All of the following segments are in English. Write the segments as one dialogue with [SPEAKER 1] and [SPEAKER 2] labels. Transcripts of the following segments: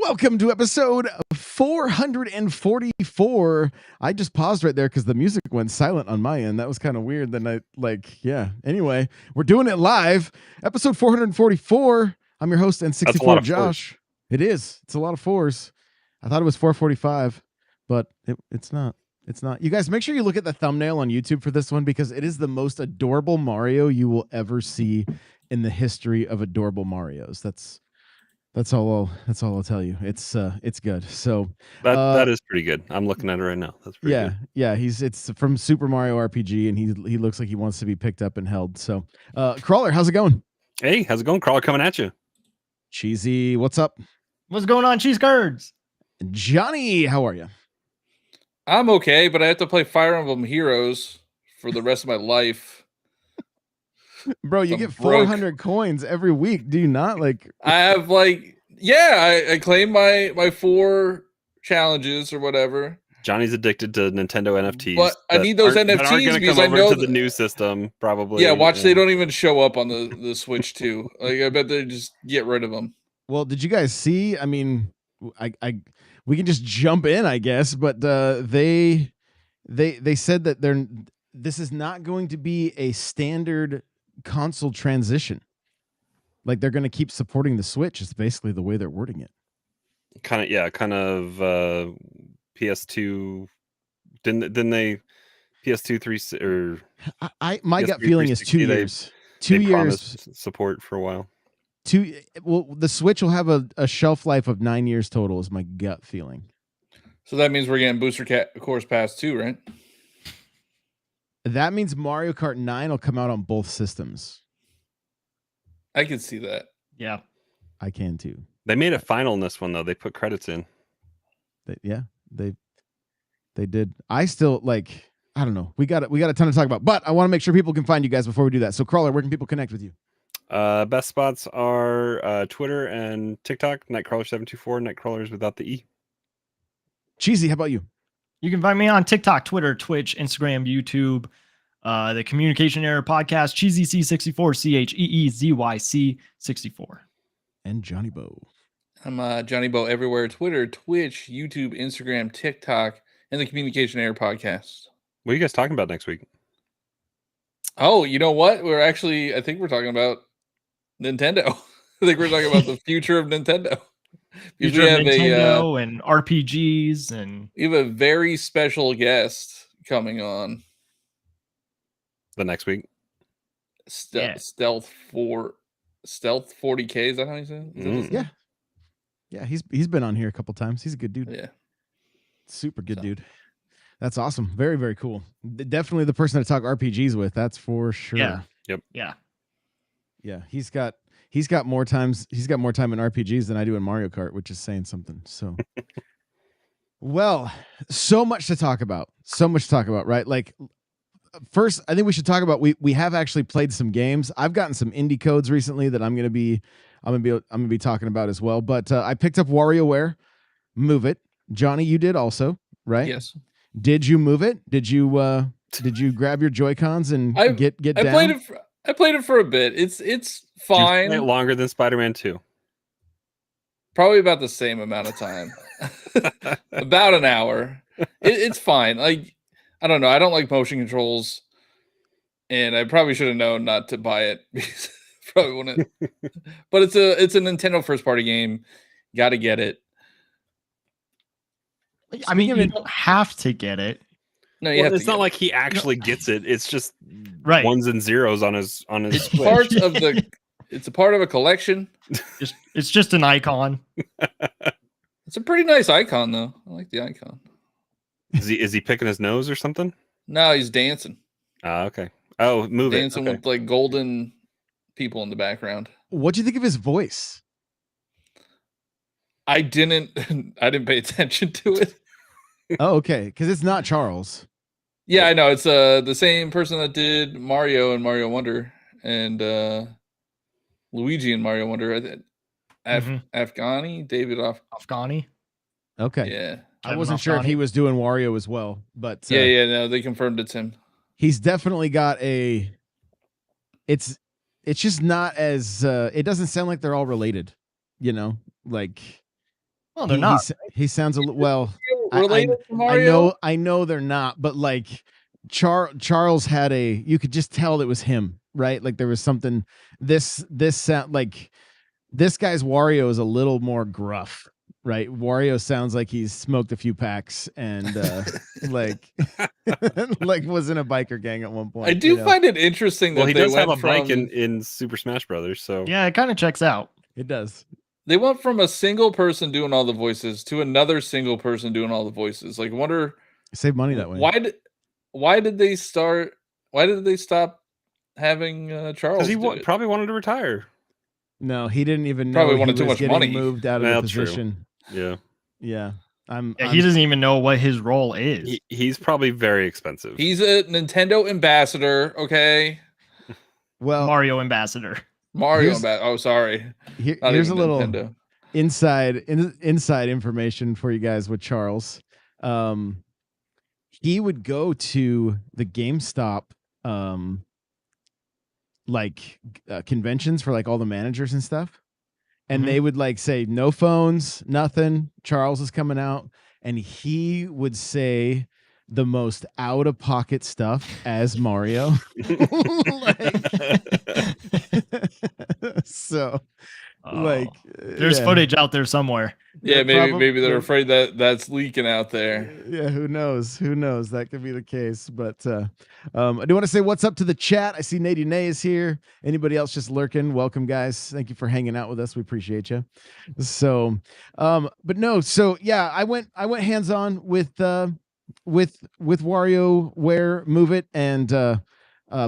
[SPEAKER 1] Welcome to episode 444. I just paused right there because the music went silent on my end. That was kind of weird. Then Anyway, we're doing it live. Episode 444. I'm your host, N64 Josh. It is. It's a lot of fours. I thought it was 445, but it's not. It's not. You guys, make sure you look at the thumbnail on YouTube for this one because it is the most adorable Mario you will ever see in the history of adorable Marios. That's all I'll tell you. It's good. So
[SPEAKER 2] that is pretty good. I'm looking at it right now. That's pretty good.
[SPEAKER 1] Yeah. It's from Super Mario RPG, and he looks like he wants to be picked up and held. So, Crawler, how's it going?
[SPEAKER 2] Hey, how's it going? Crawler coming at you.
[SPEAKER 1] Cheesy, what's up?
[SPEAKER 3] What's going on, Cheese Curds?
[SPEAKER 1] Johnny, how are you?
[SPEAKER 4] I'm okay, but I have to play Fire Emblem Heroes for the rest of my life.
[SPEAKER 1] Bro, you get 400 coins every week. Do you not?
[SPEAKER 4] I have I claim my 4 challenges or whatever.
[SPEAKER 2] Johnny's addicted to Nintendo NFTs.
[SPEAKER 4] But I need those NFTs because I know
[SPEAKER 2] to the new system probably.
[SPEAKER 4] Yeah, watch they don't even show up on the Switch too. I bet they just get rid of them.
[SPEAKER 1] Well, did you guys see? I mean, we can just jump in, I guess, but they said that this is not going to be a standard console transition. Like they're going to keep supporting the Switch. Is basically the way they're wording it.
[SPEAKER 2] Kind of PS2. Didn't they PS2 3 or
[SPEAKER 1] my gut feeling is 2 years. 2 years
[SPEAKER 2] support for a while.
[SPEAKER 1] The Switch will have a shelf life of 9 years total. Is my gut feeling.
[SPEAKER 4] So that means we're getting Booster Course Pass 2, right?
[SPEAKER 1] That means Mario Kart 9 will come out on both systems.
[SPEAKER 4] I can see that.
[SPEAKER 3] Yeah.
[SPEAKER 1] I can too.
[SPEAKER 2] They made it final in this one though. They put credits in.
[SPEAKER 1] They did. I still I don't know. We got a ton to talk about, but I want to make sure people can find you guys before we do that. So Crawler, where can people connect with you?
[SPEAKER 2] Best spots are Twitter and TikTok, Nightcrawler724, Nightcrawlers without the E.
[SPEAKER 1] Cheesy, how about you?
[SPEAKER 3] You can find me on TikTok, Twitter, Twitch, Instagram, YouTube, the Communication Error Podcast, CheezyC64, CheezyC64.
[SPEAKER 1] And Johnny Bo.
[SPEAKER 4] I'm Johnny Bo everywhere, Twitter, Twitch, YouTube, Instagram, TikTok, and the Communication Error Podcast.
[SPEAKER 2] What are you guys talking about next week?
[SPEAKER 4] Oh, you know what? I think we're talking about Nintendo. I think we're talking about the future of Nintendo.
[SPEAKER 3] Future of Nintendo and RPGs, and
[SPEAKER 4] we have a very special guest coming on
[SPEAKER 2] the next week.
[SPEAKER 4] Stealth 40K. Is that how you say it?
[SPEAKER 1] Yeah. He's been on here a couple times. He's a good dude.
[SPEAKER 4] Yeah,
[SPEAKER 1] super good dude. That's awesome. Very, very cool. Definitely the person to talk RPGs with. That's for sure.
[SPEAKER 3] Yeah.
[SPEAKER 2] Yep.
[SPEAKER 3] Yeah.
[SPEAKER 1] Yeah. He's got more time in RPGs than I do in Mario Kart, which is saying something. So, well, so much to talk about, right? Like, first, I think we should talk about we have actually played some games. I've gotten some indie codes recently that I'm gonna be talking about as well. But I picked up WarioWare Move It. Johnny, you did also, right?
[SPEAKER 4] Yes.
[SPEAKER 1] Did you move it? Did you grab your Joy-Cons and get down?
[SPEAKER 4] I played it for a bit. It's fine.
[SPEAKER 2] Did you play it longer than Spider-Man 2?
[SPEAKER 4] Probably about the same amount of time. About an hour. It's fine. I don't know. I don't like motion controls, and I probably should have known not to buy it because probably wouldn't. But it's a Nintendo first-party game. Got to get it.
[SPEAKER 3] I mean, you don't have to get it.
[SPEAKER 4] No,
[SPEAKER 2] it's not like he actually gets it. It's just ones and zeros on his.
[SPEAKER 4] It's part of the. It's a part of a collection.
[SPEAKER 3] It's just an icon.
[SPEAKER 4] It's a pretty nice icon, though. I like the icon.
[SPEAKER 2] Is he picking his nose or something?
[SPEAKER 4] No, he's dancing.
[SPEAKER 2] Okay. Oh,
[SPEAKER 4] dancing with like golden people in the background.
[SPEAKER 1] What do you think of his voice?
[SPEAKER 4] I didn't pay attention to it.
[SPEAKER 1] Oh, okay, because it's not Charles.
[SPEAKER 4] Yeah, I know. It's the same person that did Mario and Mario Wonder and Luigi and Mario Wonder. Afghani, David
[SPEAKER 3] Afghani.
[SPEAKER 1] Okay.
[SPEAKER 4] Yeah.
[SPEAKER 1] I wasn't sure if he was doing Wario as well, but
[SPEAKER 4] no, they confirmed it's him.
[SPEAKER 1] He's definitely got it's just not as it doesn't sound like they're all related, like
[SPEAKER 3] Well, they're not.
[SPEAKER 1] He sounds a little well.
[SPEAKER 4] Related to Mario?
[SPEAKER 1] I know they're not, but like Charles had you could just tell it was him, right? Like there was something. This sound like this guy's Wario is a little more gruff, right? Wario sounds like he's smoked a few packs and like like was in a biker gang at one point.
[SPEAKER 4] I do find it interesting that
[SPEAKER 2] Well, he
[SPEAKER 4] they
[SPEAKER 2] does have
[SPEAKER 4] went
[SPEAKER 2] a bike
[SPEAKER 4] from,
[SPEAKER 2] in Super Smash Brothers, so
[SPEAKER 3] Yeah, it kind of checks out.
[SPEAKER 1] It does.
[SPEAKER 4] they went from a single person doing all the voices to another single person doing all the voices. Like, I wonder
[SPEAKER 1] Save money that way.
[SPEAKER 4] why did they start? Why did they stop having Charles?
[SPEAKER 2] because he
[SPEAKER 4] do it?
[SPEAKER 2] probably wanted to retire.
[SPEAKER 1] No, he didn't even know
[SPEAKER 4] Probably
[SPEAKER 1] he
[SPEAKER 4] wanted too
[SPEAKER 1] was
[SPEAKER 4] much
[SPEAKER 1] getting
[SPEAKER 4] money.
[SPEAKER 1] moved out of
[SPEAKER 2] Well,
[SPEAKER 1] the
[SPEAKER 2] true.
[SPEAKER 1] position.
[SPEAKER 2] Yeah,
[SPEAKER 1] Yeah.
[SPEAKER 3] He doesn't even know what his role is.
[SPEAKER 2] he's probably very expensive.
[SPEAKER 4] He's a Nintendo ambassador. Okay,
[SPEAKER 1] well
[SPEAKER 3] Mario ambassador.
[SPEAKER 4] Mario
[SPEAKER 1] Here's-
[SPEAKER 4] ambassador. Oh, sorry. Not
[SPEAKER 1] here's a
[SPEAKER 4] even
[SPEAKER 1] little
[SPEAKER 4] Nintendo.
[SPEAKER 1] inside information for you guys with Charles. He would go to the GameStop conventions for like all the managers and stuff, and
[SPEAKER 3] Mhm.
[SPEAKER 1] they would like say no phones, nothing. Charles is coming out, and he would say the most out of pocket stuff as Mario. So like
[SPEAKER 3] There's
[SPEAKER 1] yeah.
[SPEAKER 3] footage out there somewhere.
[SPEAKER 4] Yeah,
[SPEAKER 1] They're
[SPEAKER 4] maybe they're
[SPEAKER 1] they're-
[SPEAKER 4] afraid that that's leaking out there.
[SPEAKER 1] Yeah, who knows? Who knows? That could be the case. But I do want to say what's up to the chat. I see Nady Nay is here. Anybody else just lurking? Welcome, guys. Thank you for hanging out with us. We appreciate you. So, but no, so yeah, I went hands on with WarioWare Move It and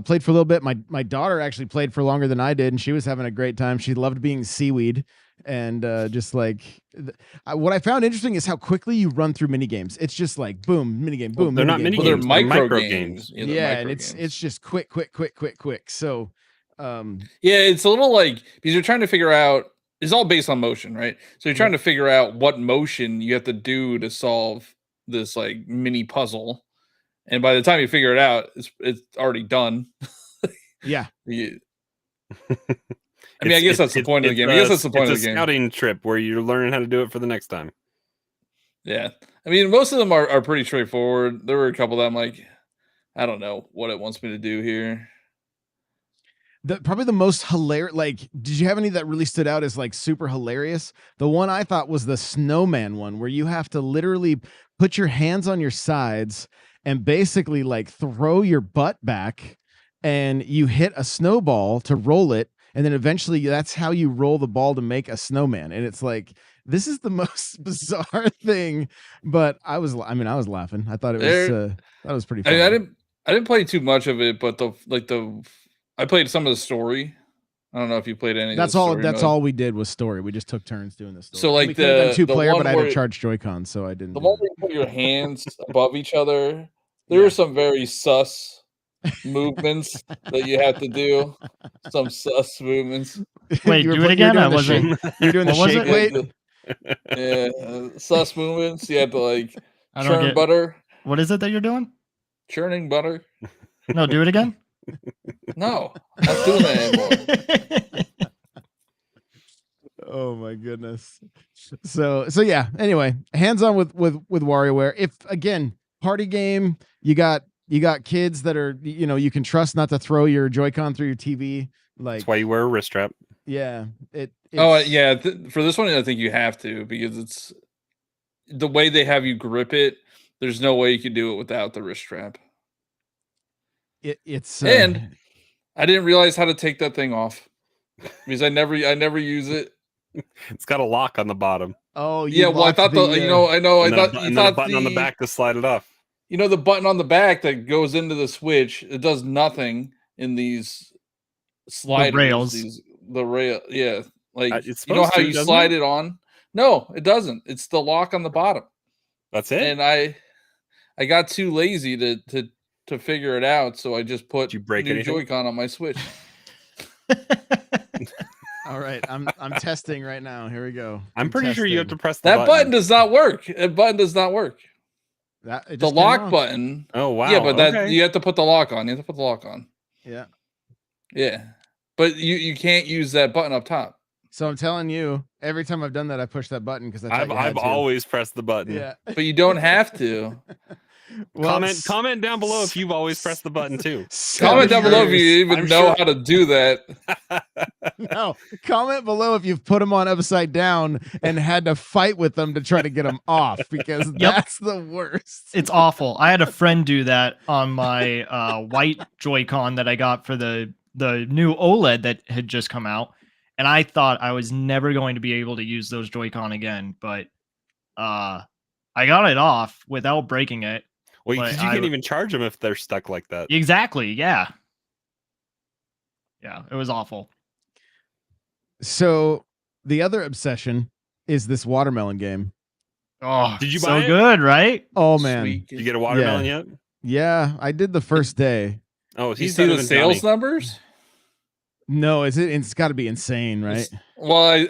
[SPEAKER 1] played for a little bit. My daughter actually played for longer than I did, and she was having a great time. She loved being seaweed. And just like what I found interesting is how quickly you run through mini games. It's just like boom, mini game, boom.
[SPEAKER 2] They're not
[SPEAKER 1] minigame,
[SPEAKER 2] mini
[SPEAKER 1] boom.
[SPEAKER 4] They're
[SPEAKER 2] games, they're
[SPEAKER 4] micro
[SPEAKER 2] micro
[SPEAKER 4] games.
[SPEAKER 2] games.
[SPEAKER 1] Yeah,
[SPEAKER 4] they're
[SPEAKER 1] and
[SPEAKER 4] micro
[SPEAKER 1] it's
[SPEAKER 4] games.
[SPEAKER 1] just quick. So
[SPEAKER 4] Yeah, it's a little like, because you're trying to figure out, it's all based on motion, right? So you're trying to figure out what motion you have to do to solve this like mini puzzle, and by the time you figure it out, it's already done.
[SPEAKER 1] yeah.
[SPEAKER 4] I mean, I guess that's the point of the game. I guess that's the point of the game.
[SPEAKER 2] It's a scouting trip where you're learning how to do it for the next time.
[SPEAKER 4] Yeah, I mean, most of them are pretty straightforward. There were a couple that I'm like, I don't know what it wants me to do here.
[SPEAKER 1] Probably the most hilarious, like, did you have any that really stood out as like super hilarious? The one I thought was the snowman one, where you have to literally put your hands on your sides and basically like throw your butt back, and you hit a snowball to roll it, and then eventually that's how you roll the ball to make a snowman. And it's like, this is the most bizarre thing, but I was laughing. I thought it was pretty funny.
[SPEAKER 4] I didn't play too much of it, but I played some of the story. I don't know if you played any.
[SPEAKER 1] That's
[SPEAKER 4] of the
[SPEAKER 1] all.
[SPEAKER 4] story
[SPEAKER 1] That's
[SPEAKER 4] mode.
[SPEAKER 1] all we did was story. We just took turns doing this.
[SPEAKER 4] So, like,
[SPEAKER 1] we could have done
[SPEAKER 4] the
[SPEAKER 1] 2-player,
[SPEAKER 4] one
[SPEAKER 1] but I had to
[SPEAKER 4] where-
[SPEAKER 1] charge Joy-Con, so I didn't.
[SPEAKER 4] The
[SPEAKER 1] do
[SPEAKER 4] one
[SPEAKER 1] that.
[SPEAKER 4] where you put your hands above each other. There are some very sus movements that you have to do. Some sus movements.
[SPEAKER 3] Wait,
[SPEAKER 1] You were
[SPEAKER 3] do
[SPEAKER 1] put-
[SPEAKER 3] it
[SPEAKER 1] you were
[SPEAKER 3] again?
[SPEAKER 1] doing
[SPEAKER 3] I
[SPEAKER 1] the shake-
[SPEAKER 3] wasn't.
[SPEAKER 1] You were doing the
[SPEAKER 3] What was
[SPEAKER 1] shake
[SPEAKER 3] it?
[SPEAKER 1] weight.
[SPEAKER 4] Yeah, sus movements. You have to like
[SPEAKER 3] I don't
[SPEAKER 4] churn
[SPEAKER 3] get.
[SPEAKER 4] butter.
[SPEAKER 3] What is it that you're doing?
[SPEAKER 4] Churning butter.
[SPEAKER 3] No, do it again.
[SPEAKER 4] No, I'm not doing that anymore.
[SPEAKER 1] Oh my goodness. So yeah. Anyway, hands on with WarioWare. If again, party game, you got kids that are you can trust not to throw your Joy-Con through your TV. Like
[SPEAKER 2] That's why you wear a wrist strap.
[SPEAKER 1] yeah,
[SPEAKER 4] Yeah. For this one, I think you have to, because it's the way they have you grip it. There's no way you could do it without the wrist strap.
[SPEAKER 1] It's
[SPEAKER 4] And I didn't realize how to take that thing off because I never use it.
[SPEAKER 2] It's got a lock on the bottom.
[SPEAKER 1] oh
[SPEAKER 4] Yeah, well, I
[SPEAKER 1] locked
[SPEAKER 4] thought I
[SPEAKER 2] And then
[SPEAKER 4] thought
[SPEAKER 2] a,
[SPEAKER 4] you
[SPEAKER 2] and then
[SPEAKER 4] thought
[SPEAKER 2] a button on the back to slide it off.
[SPEAKER 4] the button on the back that goes into the Switch. It does nothing in these sliders.
[SPEAKER 3] rails.
[SPEAKER 4] The rail, yeah. Like
[SPEAKER 2] It's
[SPEAKER 4] you know
[SPEAKER 2] supposed
[SPEAKER 4] how
[SPEAKER 2] to,
[SPEAKER 4] you
[SPEAKER 2] doesn't
[SPEAKER 4] slide
[SPEAKER 2] it?
[SPEAKER 4] it on? No, it doesn't. It's the lock on the bottom.
[SPEAKER 2] That's it.
[SPEAKER 4] And I got too lazy to figure it out, so I just put
[SPEAKER 2] Did you break
[SPEAKER 4] new
[SPEAKER 2] anything?
[SPEAKER 4] Joy-Con on my Switch.
[SPEAKER 1] All right, I'm testing right now. Here we go.
[SPEAKER 2] I'm pretty sure you have to
[SPEAKER 1] testing.
[SPEAKER 2] press the
[SPEAKER 4] That button does not work. That button does not work.
[SPEAKER 1] That it
[SPEAKER 4] The
[SPEAKER 1] just came
[SPEAKER 4] lock
[SPEAKER 1] off.
[SPEAKER 4] button.
[SPEAKER 2] Oh wow.
[SPEAKER 4] Yeah, but that
[SPEAKER 2] okay.
[SPEAKER 4] you have to put the lock on. You have to put the lock on.
[SPEAKER 1] Yeah.
[SPEAKER 4] Yeah, but you can't use that button up top.
[SPEAKER 1] So I'm telling you, every time I've done that, I push that button because I thought
[SPEAKER 2] I've always pressed the button.
[SPEAKER 1] yeah.
[SPEAKER 4] But you don't have to.
[SPEAKER 1] Well,
[SPEAKER 2] comment down below if you've always pressed the button too.
[SPEAKER 4] Comment down below if you
[SPEAKER 1] years.
[SPEAKER 4] even
[SPEAKER 2] I'm
[SPEAKER 4] know
[SPEAKER 2] sure-
[SPEAKER 4] how to do that.
[SPEAKER 1] No, comment below if you've put them on upside down and had to fight with them to try to get them off because that's the worst.
[SPEAKER 3] It's awful. I had a friend do that on my white Joy-Con that I got for the new OLED that had just come out, and I thought I was never going to be able to use those Joy-Con again, but I got it off without breaking it.
[SPEAKER 2] Well,
[SPEAKER 3] But
[SPEAKER 2] because you can't even charge them if they're stuck like that.
[SPEAKER 3] Exactly. Yeah. Yeah. It was awful.
[SPEAKER 1] So the other obsession is this watermelon game.
[SPEAKER 3] Oh,
[SPEAKER 2] Did you
[SPEAKER 3] so
[SPEAKER 2] buy it?
[SPEAKER 3] good, right?
[SPEAKER 1] Oh man,
[SPEAKER 4] Sweet.
[SPEAKER 2] Did you get a watermelon yet?
[SPEAKER 1] yeah, I did the first day.
[SPEAKER 2] Oh,
[SPEAKER 4] You
[SPEAKER 2] he's
[SPEAKER 4] see
[SPEAKER 2] better
[SPEAKER 4] the
[SPEAKER 2] than
[SPEAKER 4] sales
[SPEAKER 2] Johnny.
[SPEAKER 4] numbers?
[SPEAKER 1] No, it's got to be insane, right?
[SPEAKER 4] Well,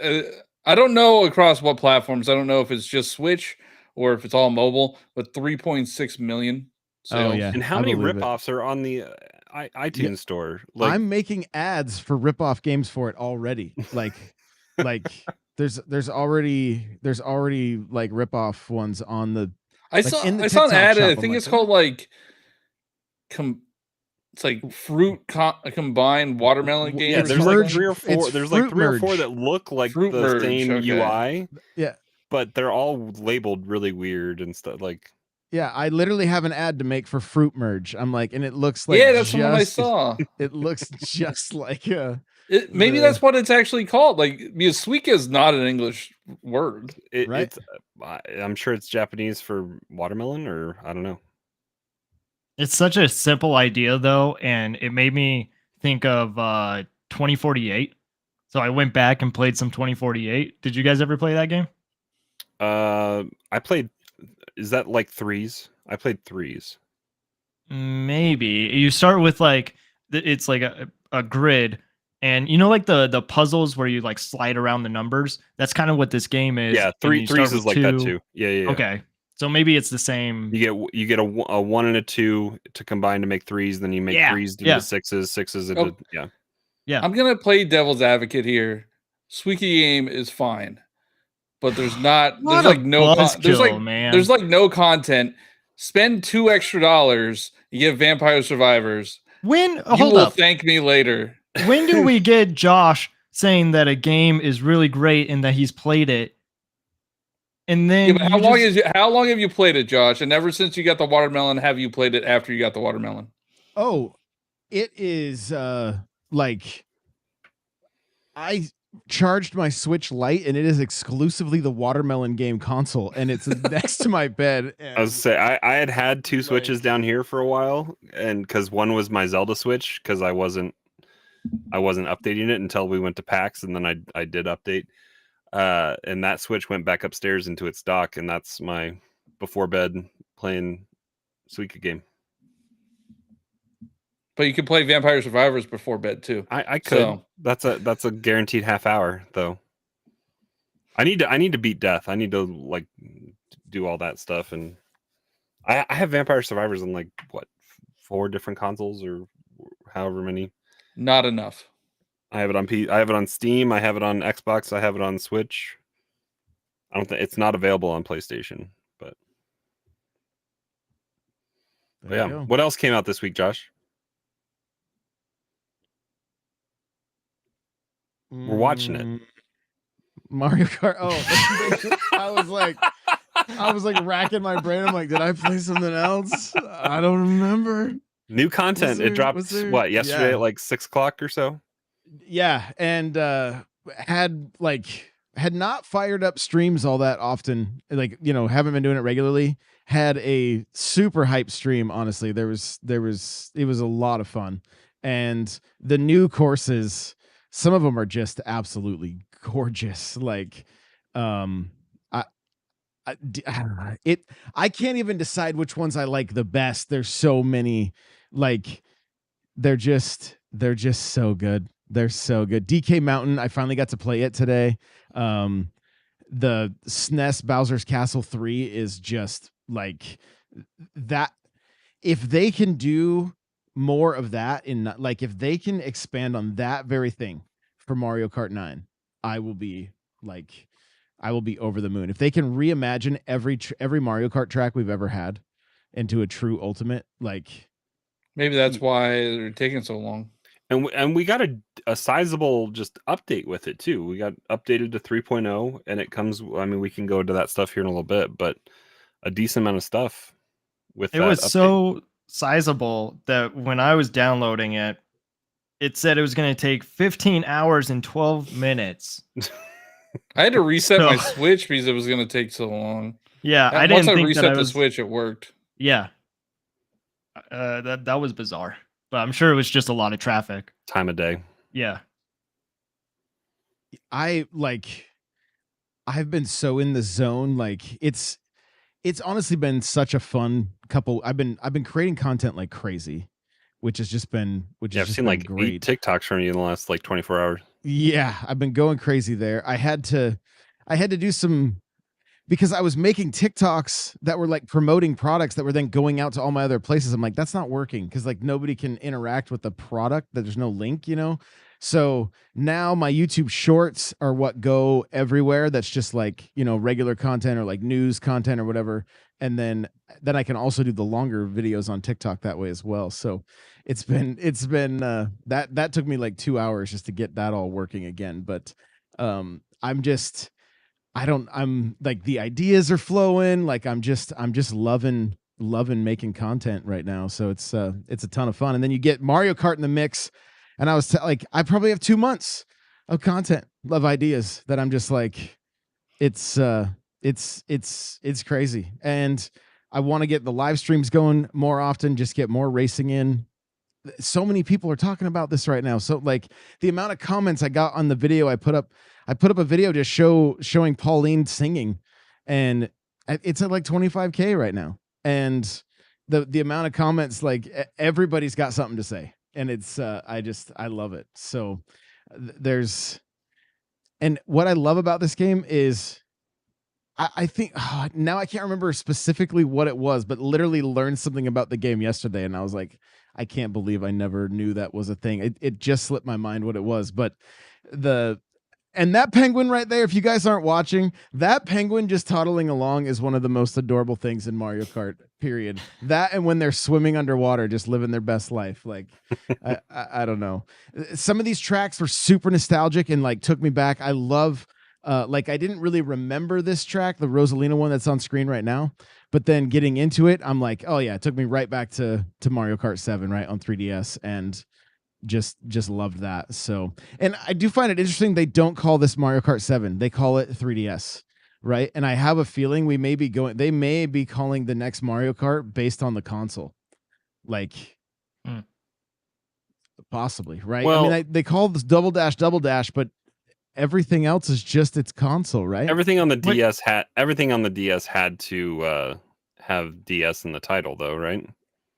[SPEAKER 4] I don't know across what platforms. I don't know if it's just Switch or if it's all mobile, but 3.6 million sales.
[SPEAKER 1] Oh yeah,
[SPEAKER 2] And how
[SPEAKER 1] I
[SPEAKER 2] many
[SPEAKER 1] believe it.
[SPEAKER 2] ripoffs are on the iTunes store? Like,
[SPEAKER 1] I'm making ads for rip-off games for it already. Like there's already like rip-off ones on the.
[SPEAKER 4] I
[SPEAKER 1] Like,
[SPEAKER 4] saw
[SPEAKER 1] in the
[SPEAKER 4] I saw an
[SPEAKER 1] TikTok
[SPEAKER 4] ad.
[SPEAKER 1] shop,
[SPEAKER 4] I
[SPEAKER 1] I'm
[SPEAKER 4] think
[SPEAKER 1] like,
[SPEAKER 4] it's called like it's like fruit combined watermelon game.
[SPEAKER 2] yeah,
[SPEAKER 1] it's
[SPEAKER 4] or
[SPEAKER 2] there's like
[SPEAKER 1] merge-
[SPEAKER 2] three or
[SPEAKER 1] it's
[SPEAKER 2] four. There's like
[SPEAKER 1] fruit
[SPEAKER 2] 3 or 4
[SPEAKER 1] merge.
[SPEAKER 2] that look like
[SPEAKER 4] Fruit
[SPEAKER 2] the
[SPEAKER 4] merge,
[SPEAKER 2] same
[SPEAKER 4] okay.
[SPEAKER 2] UI,
[SPEAKER 1] Yeah,
[SPEAKER 2] but they're all labeled really weird and stuff. Like,
[SPEAKER 1] yeah. I literally have an ad to make for fruit merge. I'm like, and it looks like
[SPEAKER 4] yeah, that's the one I
[SPEAKER 1] just-
[SPEAKER 4] saw.
[SPEAKER 1] It looks just like
[SPEAKER 4] Maybe
[SPEAKER 1] the-
[SPEAKER 4] that's what it's actually called. Like, because Suika is not an English word.
[SPEAKER 1] Right.
[SPEAKER 2] it's. I'm sure it's Japanese for watermelon, or I don't know.
[SPEAKER 3] It's such a simple idea though, and it made me think of 2048. So I went back and played some 2048. Did you guys ever play that game?
[SPEAKER 2] I played. Is that like threes? I played threes.
[SPEAKER 3] Maybe. You start with like it's like a grid, and you know, like the puzzles where you like slide around the numbers. That's kind of what this game is.
[SPEAKER 2] Yeah,
[SPEAKER 3] and
[SPEAKER 2] threes
[SPEAKER 3] you start
[SPEAKER 2] is
[SPEAKER 3] with
[SPEAKER 2] like that
[SPEAKER 3] 2.
[SPEAKER 2] too. Yeah.
[SPEAKER 3] Okay, so maybe it's the same.
[SPEAKER 2] You get a 1 and a 2 to combine to make threes. Then you make
[SPEAKER 3] Yeah,
[SPEAKER 2] threes into
[SPEAKER 3] yeah.
[SPEAKER 2] sixes into
[SPEAKER 4] Oh.
[SPEAKER 2] yeah.
[SPEAKER 3] Yeah.
[SPEAKER 4] I'm gonna play devil's advocate here. Suika game is fine, but there's not.
[SPEAKER 3] What
[SPEAKER 4] There's
[SPEAKER 3] a
[SPEAKER 4] like no. There's like
[SPEAKER 3] buzzkill, man.
[SPEAKER 4] There's like no content. Spend $2 extra. You get Vampire Survivors.
[SPEAKER 3] When
[SPEAKER 4] You
[SPEAKER 3] hold
[SPEAKER 4] will
[SPEAKER 3] up,
[SPEAKER 4] thank me later.
[SPEAKER 3] when do we get Josh saying that a game is really great and that he's played it? And then
[SPEAKER 4] Yeah, but
[SPEAKER 3] you
[SPEAKER 4] how long have you played it, Josh? And ever since you got the watermelon, have you played it after you got the watermelon?
[SPEAKER 1] Oh, it is like I charged my Switch Lite and it is exclusively the watermelon game console and it's next to my bed.
[SPEAKER 2] I was say I had 2
[SPEAKER 1] Like-
[SPEAKER 2] switches down here for a while, and because one was my Zelda Switch, because I wasn't updating it until we went to PAX, and then I did update. And that Switch went back upstairs into its dock, and that's my before bed playing Suika game.
[SPEAKER 4] But you can play Vampire Survivors before bed too.
[SPEAKER 2] I could.
[SPEAKER 4] So-
[SPEAKER 2] That's a guaranteed half hour though. I need to beat death. I need to like do all that stuff, and I have Vampire Survivors on like what 4 different consoles or however many.
[SPEAKER 4] Not enough.
[SPEAKER 2] I have it on I have it on Steam. I have it on Xbox. I have it on Switch. I don't think it's not available on PlayStation, but
[SPEAKER 1] There
[SPEAKER 2] yeah.
[SPEAKER 1] you go.
[SPEAKER 2] What else came out this week, Josh? We're watching it.
[SPEAKER 1] Mario Kart. Oh, I was like racking my brain. I'm like, did I play something else? I don't remember.
[SPEAKER 2] New content. It dropped
[SPEAKER 1] was there-
[SPEAKER 2] what yesterday
[SPEAKER 1] yeah.
[SPEAKER 2] at like 6 o'clock or so.
[SPEAKER 1] Yeah, and had not fired up streams all that often. Like, you know, haven't been doing it regularly. Had a super hype stream. Honestly, it was a lot of fun, and the new courses. Some of them are just absolutely gorgeous. Like, I can't even decide which ones I like the best. There's so many. Like, they're just so good. They're so good. DK Mountain, I finally got to play it today. The SNES Bowser's Castle 3 is just like that. If they can do more of that if they can expand on that very thing for Mario Kart 9, I will be over the moon. If they can reimagine every Mario Kart track we've ever had into a true ultimate, like
[SPEAKER 4] Maybe that's why they're taking so long.
[SPEAKER 2] And we got a sizable just update with it too. We got updated to 3.0, and it comes. I mean, we can go into that stuff here in a little bit, but a decent amount of stuff with
[SPEAKER 3] it
[SPEAKER 2] that
[SPEAKER 3] was
[SPEAKER 2] update.
[SPEAKER 3] so sizable that when I was downloading it, it said it was going to take 15 hours and 12 minutes.
[SPEAKER 4] I had to reset my
[SPEAKER 3] So-
[SPEAKER 4] Switch because it was going to take so long.
[SPEAKER 3] Yeah, I
[SPEAKER 4] Once
[SPEAKER 3] didn't
[SPEAKER 4] I
[SPEAKER 3] think
[SPEAKER 4] reset
[SPEAKER 3] that I
[SPEAKER 4] the
[SPEAKER 3] was.
[SPEAKER 4] Switch, it worked.
[SPEAKER 3] Yeah, that was bizarre, but I'm sure it was just a lot of traffic.
[SPEAKER 2] Time of day.
[SPEAKER 3] Yeah,
[SPEAKER 1] I've been so in the zone. Like it's honestly been such a fun couple. I've been creating content like crazy, which has just been
[SPEAKER 2] I've seen like
[SPEAKER 1] great.
[SPEAKER 2] 8 TikToks from you in the last like 24 hours.
[SPEAKER 1] Yeah, I've been going crazy there. I had to do some, because I was making TikToks that were like promoting products that were then going out to all my other places. I'm like, that's not working because like nobody can interact with the product, that there's no link, you know? So now my YouTube shorts are what go everywhere. That's just like, you know, regular content or like news content or whatever. And then I can also do the longer videos on TikTok that way as well. So it's been that took me like 2 hours just to get that all working again. But I'm like, the ideas are flowing. Like I'm just loving making content right now. So it's a ton of fun. And then you get Mario Kart in the mix. And I was like, I probably have 2 months of content, of ideas that I'm just like, it's crazy. And I want to get the live streams going more often, just get more racing in. So many people are talking about this right now. So like the amount of comments I got on the video I put up a video just showing Pauline singing, and it's at like 25K right now. And the amount of comments, like everybody's got something to say, and it's I love it. So and what I love about this game is I think now I can't remember specifically what it was, but literally learned something about the game yesterday, and I was like, I can't believe I never knew that was a thing. It just slipped my mind what it was, but and that penguin right there, if you guys aren't watching, that penguin just toddling along is one of the most adorable things in Mario Kart, period. That, and when they're swimming underwater, just living their best life. Like, I don't know. Some of these tracks were super nostalgic and like took me back. I love, like I didn't really remember this track, the Rosalina one that's on screen right now, but then getting into it, I'm like, oh yeah, it took me right back to Mario Kart 7, right, on 3DS, and just loved that. So, and I do find it interesting they don't call this Mario Kart 7, they call it 3DS, right? And I have a feeling they may be calling the next Mario Kart based on the console, like possibly, right?
[SPEAKER 2] Well,
[SPEAKER 1] I mean, they call this double dash, but everything else is just its console, right?
[SPEAKER 2] Everything on the DS had to have DS in the title, though, right?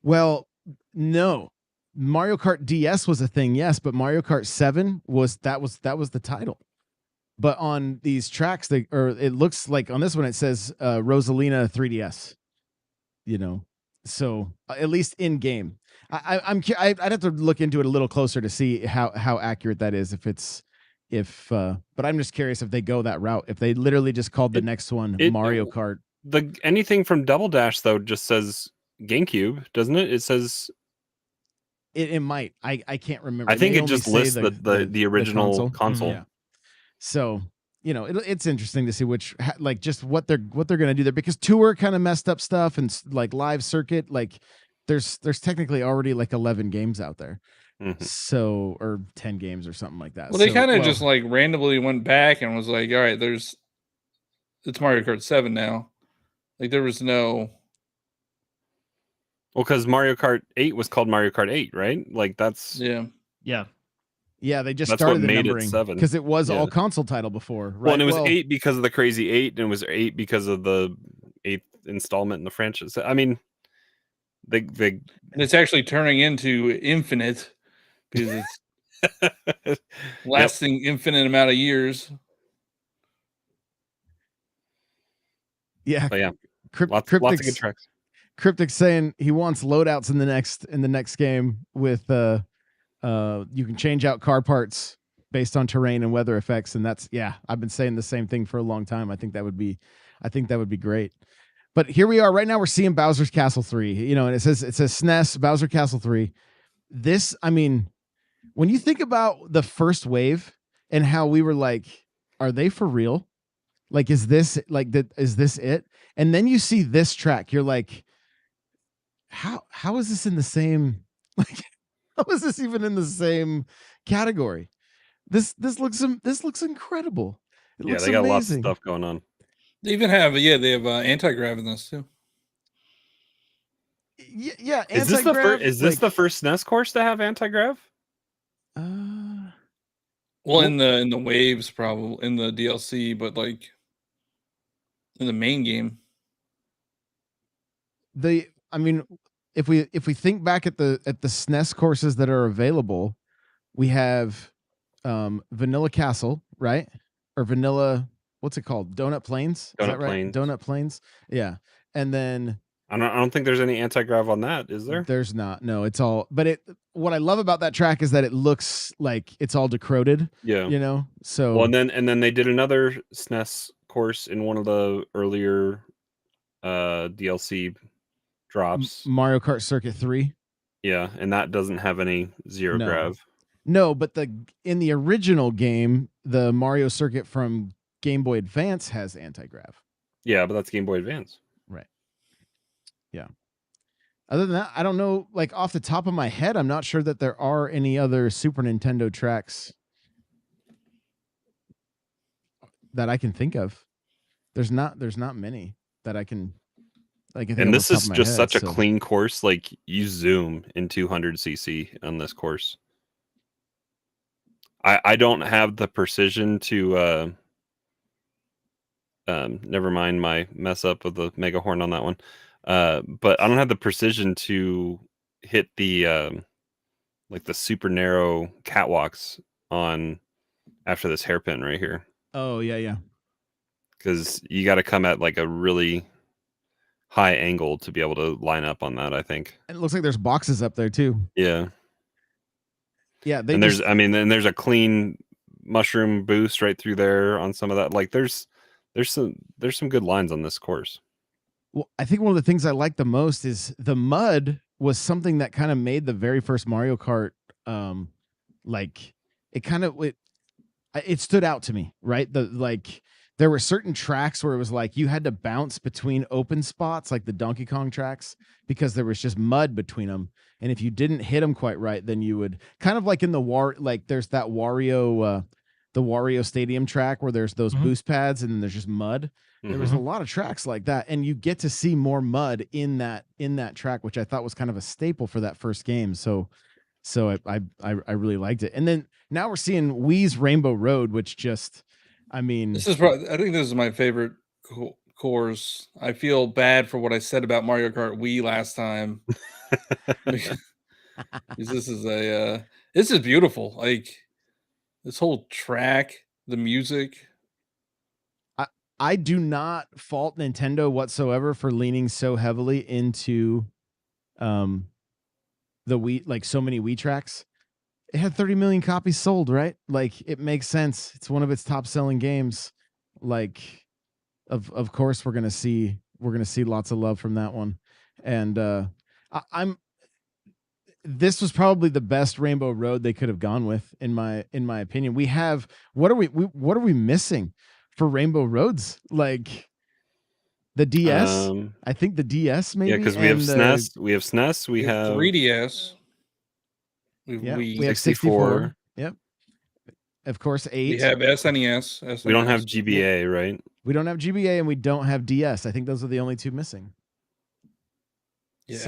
[SPEAKER 1] Well, no. Mario Kart DS was a thing, yes, but Mario Kart 7 was the title. But on these tracks, it looks like on this one it says Rosalina 3DS. You know, so at least in game, I'd have to look into it a little closer to see how accurate that is. But I'm just curious if they go that route. If they literally just called the next one Mario Kart.
[SPEAKER 2] Anything from Double Dash though just says GameCube, doesn't it? It says.
[SPEAKER 1] It might. I can't remember.
[SPEAKER 2] I think it just lists the original console.
[SPEAKER 1] Yeah. So, you know, it's interesting to see which, like, just what they're gonna do there, because Tour kind of messed up stuff, and like Live Circuit, like there's technically already like 11 games out there. Mm-hmm. So, or 10 games or something like that.
[SPEAKER 4] Well, they kind of just like randomly went back and was like, all right, it's Mario Kart 7 now. Like there was no.
[SPEAKER 2] Well, because Mario Kart 8 was called Mario Kart 8, right? Like that's
[SPEAKER 3] yeah.
[SPEAKER 1] They just started the numbering because it was all console title before, right?
[SPEAKER 2] Well, and it was 8 because of the Crazy 8, and it was 8 because of the 8th installment in the franchise. I mean, and
[SPEAKER 4] it's actually turning into Infinite because it's lasting infinite amount of years.
[SPEAKER 1] Yeah,
[SPEAKER 2] but yeah, lots of good tracks.
[SPEAKER 1] Cryptic saying he wants loadouts in the next game with you can change out car parts based on terrain and weather effects. And that's, yeah, I've been saying the same thing for a long time. I think that would be great. But here we are right now. We're seeing Bowser's Castle 3, you know, and it says SNES Bowser Castle 3. This, I mean, when you think about the first wave and how we were like, are they for real? Like, is this it? And then you see this track, you're like, how is this in the same, like, how is this even in the same category? This looks incredible. It looks
[SPEAKER 2] they got
[SPEAKER 1] amazing.
[SPEAKER 2] lots of stuff going on.
[SPEAKER 4] They even have anti-grav in this too.
[SPEAKER 1] Yeah.
[SPEAKER 2] Is this the first SNES course to have anti-grav?
[SPEAKER 4] Well, in the waves, probably in the DLC, but like in the main game.
[SPEAKER 1] I mean, if we think back at the SNES courses that are available, we have Vanilla Castle, right? Or Vanilla, what's it called? Donut Plains? Is that right?
[SPEAKER 2] Plains.
[SPEAKER 1] Donut Plains. Yeah. And then
[SPEAKER 2] I don't think there's any anti-grav on that, is there?
[SPEAKER 1] There's not. No, it's all, but what I love about that track is that it looks like it's all decroded.
[SPEAKER 2] Yeah.
[SPEAKER 1] You know? So
[SPEAKER 2] well, and then they did another SNES course in one of the earlier DLC drops.
[SPEAKER 1] Mario Kart Circuit 3.
[SPEAKER 2] Yeah, and that doesn't have any zero grav.
[SPEAKER 1] No, but in the original game, the Mario Circuit from Game Boy Advance has anti-grav.
[SPEAKER 2] Yeah, but that's Game Boy Advance.
[SPEAKER 1] Right. Yeah. Other than that, I don't know, like off the top of my head, I'm not sure that there are any other Super Nintendo tracks that I can think of. There's not many that I can think
[SPEAKER 2] and this is just
[SPEAKER 1] head,
[SPEAKER 2] such a clean course. Like you zoom in 200cc on this course. I don't have the precision to never mind my mess up with the mega horn on that one. But I don't have the precision to hit the like the super narrow catwalks on after this hairpin right here.
[SPEAKER 1] Oh yeah.
[SPEAKER 2] Because you got to come at like a really high angle to be able to line up on that, I think.
[SPEAKER 1] And it looks like there's boxes up there too.
[SPEAKER 2] Yeah.
[SPEAKER 1] Yeah,
[SPEAKER 2] there's a clean mushroom boost right through there on some of that. Like there's some good lines on this course.
[SPEAKER 1] Well, I think one of the things I like the most is the mud was something that kind of made the very first Mario Kart like it stood out to me, right? There were certain tracks where it was like you had to bounce between open spots, like the Donkey Kong tracks, because there was just mud between them. And if you didn't hit them quite right, then you would kind of like in there's that Wario, the Wario Stadium track where there's those boost pads and then there's just mud. There was a lot of tracks like that, and you get to see more mud in that track, which I thought was kind of a staple for that first game. So I really liked it. And then now we're seeing Wii's Rainbow Road, which just, I mean,
[SPEAKER 4] I think this is my favorite course. I feel bad for what I said about Mario Kart Wii last time. Because this is beautiful. Like this whole track, the music.
[SPEAKER 1] I do not fault Nintendo whatsoever for leaning so heavily into the Wii, like so many Wii tracks. It had 30 million copies sold, right? Like it makes sense. It's one of its top selling games. Like of course we're gonna see lots of love from that one. And this was probably the best Rainbow Road they could have gone with, in my opinion. We have what are we missing for Rainbow Roads? Like the DS? I think the DS maybe.
[SPEAKER 2] Yeah, because we have SNES. We have SNES. We have
[SPEAKER 4] 3DS.
[SPEAKER 1] We have 64. Yep. Of course, 8.
[SPEAKER 4] We have SNES.
[SPEAKER 2] We don't have GBA, right?
[SPEAKER 1] We don't have GBA and we don't have DS. I think those are the only two missing.
[SPEAKER 4] Yeah.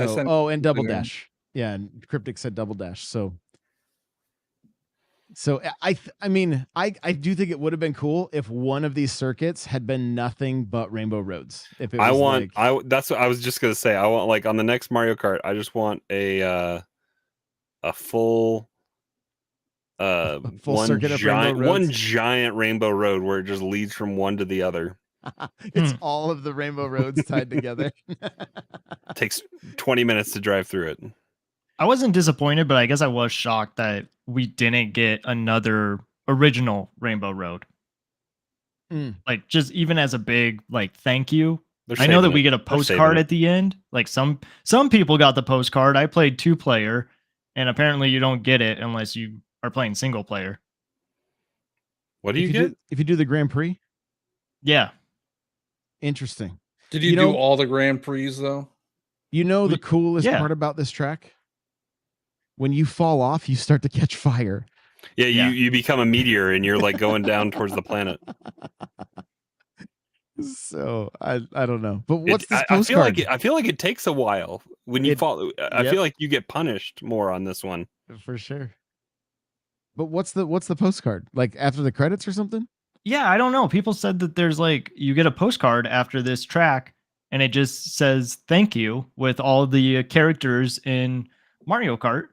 [SPEAKER 1] And Double Dash. Yeah, and Cryptic said Double Dash. So I mean, I do think it would have been cool if one of these circuits had been nothing but Rainbow Roads. If it was
[SPEAKER 2] that's what I was just gonna say. I want, like, on the next Mario Kart, I just want a full
[SPEAKER 1] circuit of Rainbow Roads.
[SPEAKER 2] One giant Rainbow Road where it just leads from one to the other.
[SPEAKER 1] It's all of the Rainbow Roads tied together.
[SPEAKER 2] It takes 20 minutes to drive through it.
[SPEAKER 3] I wasn't disappointed, but I guess I was shocked that we didn't get another original Rainbow Road. Like just even as a big like thank you. I know that we get a postcard at the end. Like some people got the postcard. I played 2-player, and apparently you don't get it unless you are playing single player.
[SPEAKER 2] What do you get
[SPEAKER 1] if you do the Grand Prix?
[SPEAKER 3] Yeah.
[SPEAKER 1] Interesting.
[SPEAKER 4] Did you do all the Grand Prix though?
[SPEAKER 1] You know the coolest part about this track? When you fall off, you start to catch fire.
[SPEAKER 2] Yeah, you become a meteor and you're like going down towards the planet.
[SPEAKER 1] So I don't know, but what's this postcard?
[SPEAKER 2] I feel like it takes a while when you fall. I feel like you get punished more on this one
[SPEAKER 1] for sure. But what's the postcard like after the credits or something?
[SPEAKER 3] Yeah, I don't know. People said that there's like you get a postcard after this track, and it just says thank you with all the characters in Mario Kart.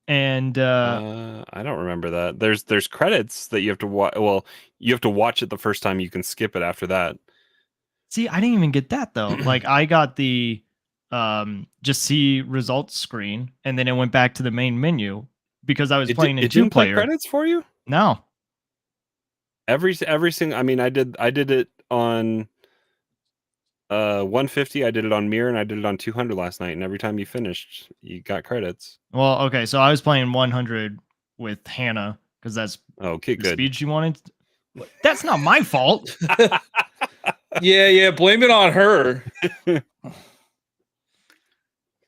[SPEAKER 3] And
[SPEAKER 2] I don't remember that. There's credits that you have to watch. Well, you have to watch it the first time. You can skip it after that.
[SPEAKER 3] See, I didn't even get that though. Like I got the just see results screen, and then it went back to the main menu because I was playing in 2-player.
[SPEAKER 2] Credits for you?
[SPEAKER 3] No.
[SPEAKER 2] Every single. I mean, I did it on 150. I did it on Mirror, and I did it on 200 last night. And every time you finished, you got credits.
[SPEAKER 3] Well, okay, so I was playing 100 with Hannah because that's the speed she wanted. That's not my fault.
[SPEAKER 4] Yeah, blame it on her.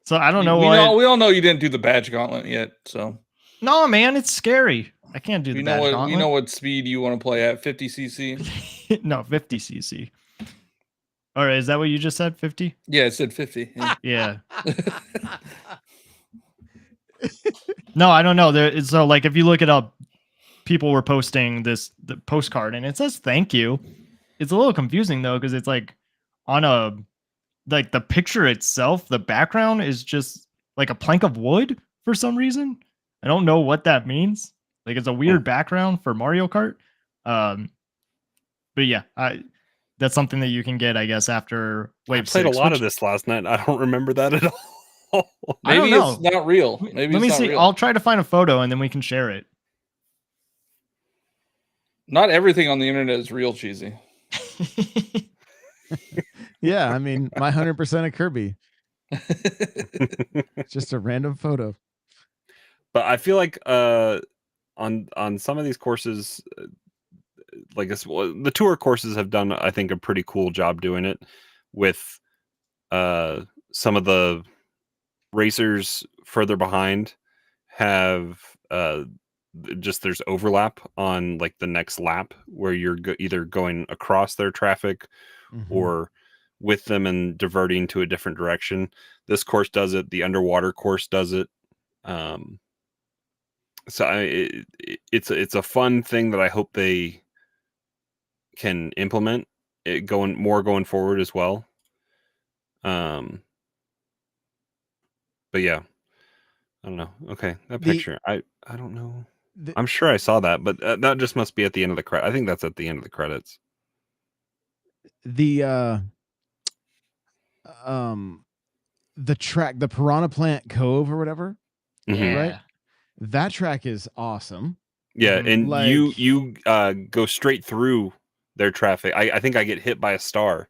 [SPEAKER 3] So I don't know
[SPEAKER 4] we all know you didn't do the badge gauntlet yet. So
[SPEAKER 3] no, man, it's scary. I can't do the badge gauntlet.
[SPEAKER 4] We know what speed you want to play at. 50cc.
[SPEAKER 3] No, 50cc. All right, is that what you just said? 50?
[SPEAKER 4] Yeah, it said 50.
[SPEAKER 3] Yeah. No, I don't know. So like if you look it up, people were posting the postcard and it says thank you. It's a little confusing though, because it's like on like the picture itself, the background is just like a plank of wood for some reason. I don't know what that means. Like it's a weird background for Mario Kart. But yeah, that's something that you can get, I guess, after Wave 6.
[SPEAKER 2] I played a lot of this last night. I don't remember that at all.
[SPEAKER 4] Maybe it's not real. Maybe
[SPEAKER 3] Let me see. Real. I'll try to find a photo and then we can share it.
[SPEAKER 4] Not everything on the internet is real, Cheesy.
[SPEAKER 1] Yeah, I mean, my 100% of Kirby. It's just a random photo.
[SPEAKER 2] But I feel like on some of these courses, like the tour courses have done, I think, a pretty cool job doing it with some of the racers further behind have just there's overlap on like the next lap where you're either going across their traffic or with them and diverting to a different direction. This course does it. The underwater course does it. So it's a fun thing that I hope they can implement it going forward as well. But yeah, I don't know. Okay, that picture, I don't know. I'm sure I saw that, but that just must be at the end of the credit. I think that's at the end of the credits.
[SPEAKER 1] The track, the Piranha Plant Cove or whatever, right? That track is awesome.
[SPEAKER 2] Yeah, and like, you go straight through their traffic. I think I get hit by a star,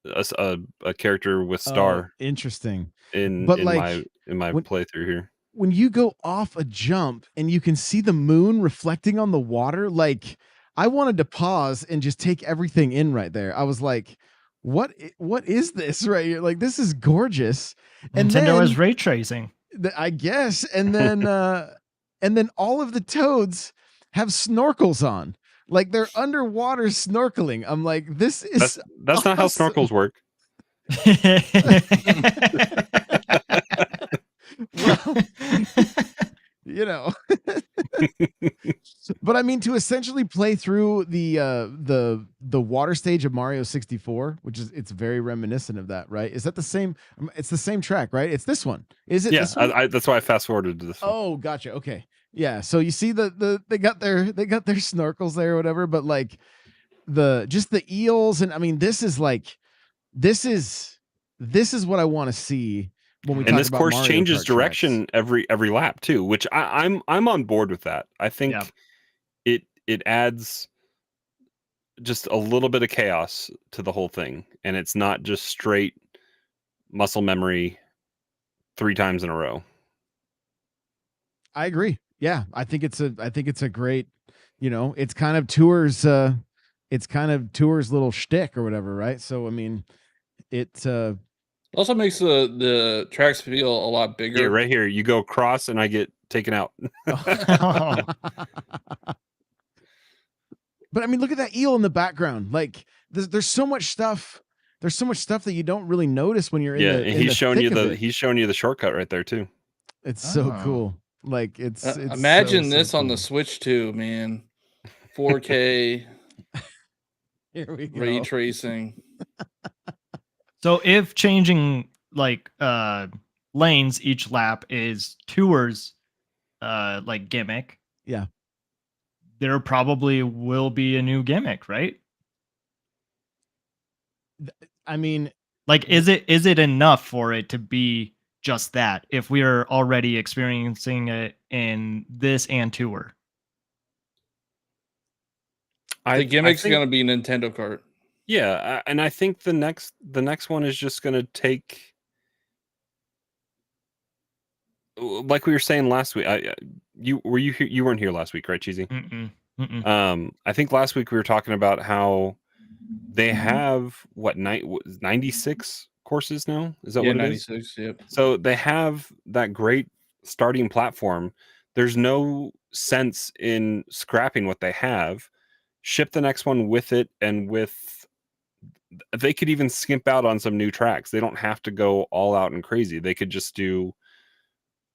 [SPEAKER 2] a character with star.
[SPEAKER 1] Oh, interesting.
[SPEAKER 2] In my playthrough here.
[SPEAKER 1] When you go off a jump and you can see the moon reflecting on the water, like I wanted to pause and just take everything in right there. I was like, what is this right here? Like, this is gorgeous. And
[SPEAKER 3] Nintendo has ray tracing,
[SPEAKER 1] I guess. And then all of the toads have snorkels on. Like they're underwater snorkeling. I'm like, this is
[SPEAKER 2] that's awesome. Not how snorkels work.
[SPEAKER 1] Well, you know. But I mean, to essentially play through the water stage of Mario 64, which is, it's very reminiscent of that, right? Is that the same? It's the same track, right? It's this one. Is it?
[SPEAKER 2] Yeah,
[SPEAKER 1] this one?
[SPEAKER 2] that's why I fast forwarded to this one.
[SPEAKER 1] Oh, gotcha. Okay. Yeah. So you see they got their snorkels there or whatever, but like just the eels, and I mean, this is what I want to see when we talk about
[SPEAKER 2] this course
[SPEAKER 1] Mario
[SPEAKER 2] changes
[SPEAKER 1] Kart
[SPEAKER 2] direction
[SPEAKER 1] tracks.
[SPEAKER 2] every lap too, which I'm on board with that. I think it adds just a little bit of chaos to the whole thing, and it's not just straight muscle memory 3 times in a row.
[SPEAKER 1] I agree. Yeah, I think it's a great, it's kind of Tour's little shtick or whatever, right? So I mean, it
[SPEAKER 4] also makes the tracks feel a lot bigger.
[SPEAKER 2] Yeah, right here, you go across and I get taken out.
[SPEAKER 1] But I mean, look at that eel in the background. Like there's so much stuff. There's so much stuff that you don't really notice when you're in the.
[SPEAKER 2] And he's showing you the shortcut right there too.
[SPEAKER 1] It's so cool. Like it's
[SPEAKER 4] imagine
[SPEAKER 1] so
[SPEAKER 4] this
[SPEAKER 1] cool.
[SPEAKER 4] on the Switch too, man. 4K
[SPEAKER 1] Here we go.
[SPEAKER 4] ray tracing.
[SPEAKER 3] So if changing like lanes each lap is Tour's like gimmick,
[SPEAKER 1] yeah,
[SPEAKER 3] there probably will be a new gimmick, right?
[SPEAKER 1] I mean,
[SPEAKER 3] like is it enough for it to be just that if we are already experiencing it in this and Tour?
[SPEAKER 4] The gimmick's going to be Nintendo Kart.
[SPEAKER 2] Yeah, and I think the next one is just going to take, like we were saying last week. You weren't here last week, right, Cheesy? I think last week we were talking about how they have 96 courses now. Is that what it
[SPEAKER 4] 96,
[SPEAKER 2] is?
[SPEAKER 4] Yep.
[SPEAKER 2] So they have that great starting platform. There's no sense in scrapping what they have. Ship the next one with it, and they could even skimp out on some new tracks. They don't have to go all out and crazy. They could just do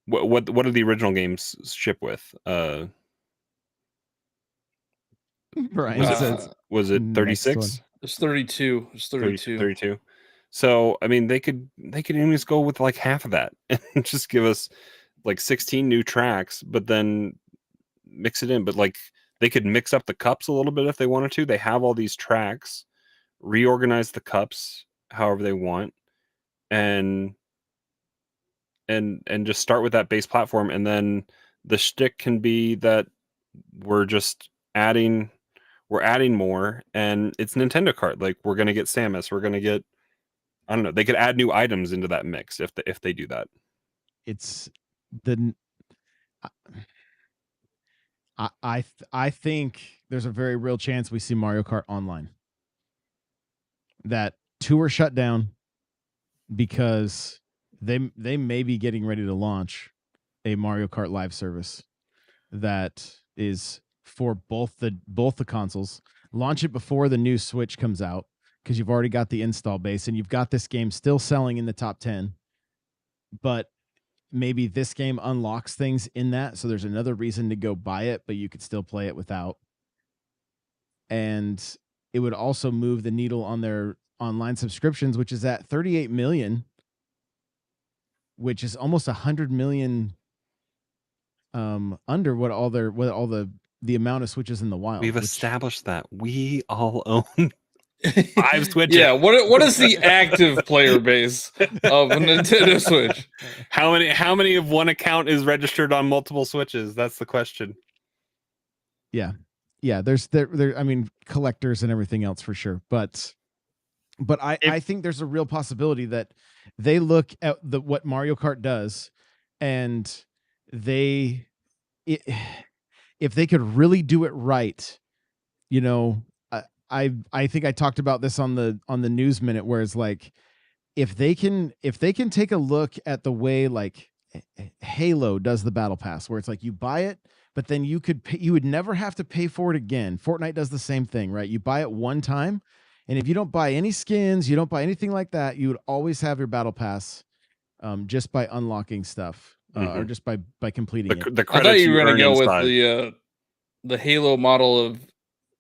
[SPEAKER 2] what do the original games ship with?
[SPEAKER 1] Brian
[SPEAKER 2] was it 36?
[SPEAKER 4] It's 32. It's 32.
[SPEAKER 2] 32. So I mean, they could even just go with like half of that and just give us like 16 new tracks, but then mix it in. But like they could mix up the cups a little bit if they wanted to. They have all these tracks, reorganize the cups however they want, and just start with that base platform, and then the shtick can be that we're adding more, and it's Nintendo Kart. Like we're gonna get Samus, we're gonna get, I don't know, they could add new items into that mix if they do that.
[SPEAKER 1] It's the I think there's a very real chance we see Mario Kart Online. That Tour shut down because they may be getting ready to launch a Mario Kart live service that is for both the consoles. Launch it before the new Switch comes out, because you've already got the install base and you've got this game still selling in the top 10. But maybe this game unlocks things in that, so there's another reason to go buy it, but you could still play it without. And it would also move the needle on their online subscriptions, which is at 38 million, which is almost 100 million under what all the amount of Switches in the wild.
[SPEAKER 2] We've established that we all own 5 Switches.
[SPEAKER 4] Yeah, what is the active player base of a Nintendo Switch?
[SPEAKER 2] How many of one account is registered on multiple Switches? That's the question.
[SPEAKER 1] Yeah. There's I mean, collectors and everything else for sure, but I think there's a real possibility that they look at what Mario Kart does, and if they could really do it right, I think I talked about this on the News Minute, where it's like, if they can take a look at the way like Halo does the battle pass, where it's like you buy it, but then you would never have to pay for it again. Fortnite does the same thing, right? You buy it one time, and if you don't buy any skins, you don't buy anything like that, you would always have your battle pass just by unlocking stuff, or just by completing it.
[SPEAKER 4] I thought you were going to go with the Halo model of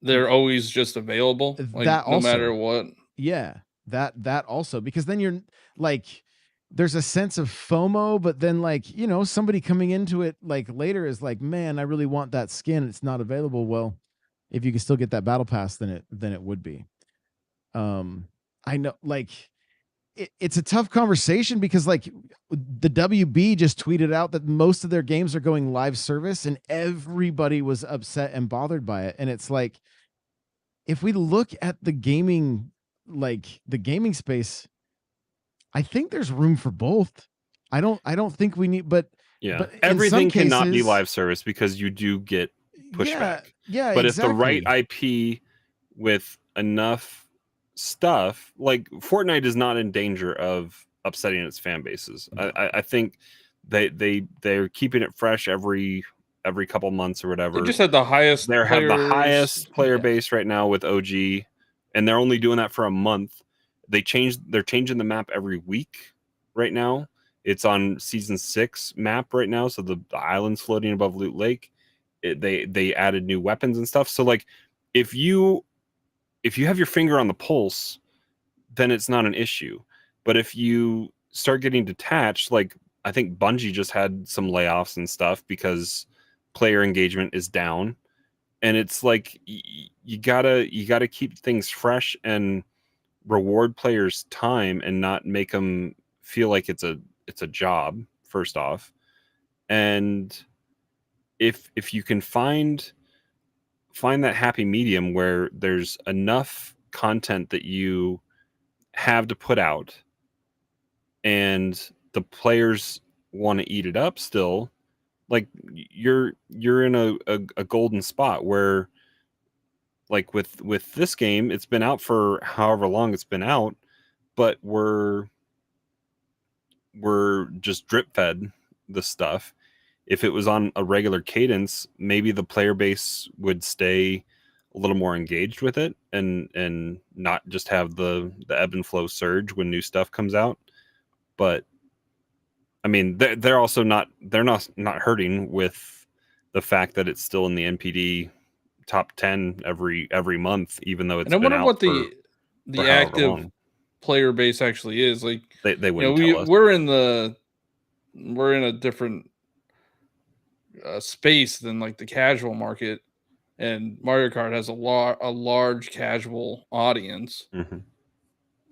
[SPEAKER 4] they're always just available, like, that also, no matter what.
[SPEAKER 1] Yeah, that also, because then you're like, there's a sense of FOMO, but then like, somebody coming into it like later is like, man, I really want that skin, it's not available. Well, if you can still get that battle pass, then it would be. I know, like, it's a tough conversation because like the WB just tweeted out that most of their games are going live service and everybody was upset and bothered by it. And it's like, if we look at the gaming space, I think there's room for both. I don't think we need, but
[SPEAKER 2] everything cannot be live service because you do get pushback.
[SPEAKER 1] Yeah,
[SPEAKER 2] but
[SPEAKER 1] exactly.
[SPEAKER 2] if the right IP with enough stuff, like Fortnite is not in danger of upsetting its fan bases. I think they're keeping it fresh every couple months or whatever.
[SPEAKER 4] They just had the highest.
[SPEAKER 2] They have the highest player base right now with OG, and they're only doing that for a month. They're changing the map every week right now. It's on season 6 map right now, so the island's floating above Loot Lake. They added new weapons and stuff. So like, if you have your finger on the pulse, then it's not an issue. But if you start getting detached, like I think Bungie just had some layoffs and stuff because player engagement is down, and it's like you gotta keep things fresh and reward players' time and not make them feel like it's a job, first off. And if you can find that happy medium where there's enough content that you have to put out and the players want to eat it up still, like you're in a golden spot where, like with this game, it's been out for however long it's been out, but we're just drip fed the stuff. If it was on a regular cadence, maybe the player base would stay a little more engaged with it and not just have the ebb and flow surge when new stuff comes out. But I mean, they're also not hurting with the fact that it's still in the NPD top 10 every month, even though it's
[SPEAKER 4] and I
[SPEAKER 2] been
[SPEAKER 4] wonder
[SPEAKER 2] out
[SPEAKER 4] what
[SPEAKER 2] for
[SPEAKER 4] active
[SPEAKER 2] long.
[SPEAKER 4] Player base actually is. Like
[SPEAKER 2] they wouldn't tell us.
[SPEAKER 4] we're in a different space than like the casual market, and Mario Kart has a large casual audience.
[SPEAKER 2] Mm-hmm.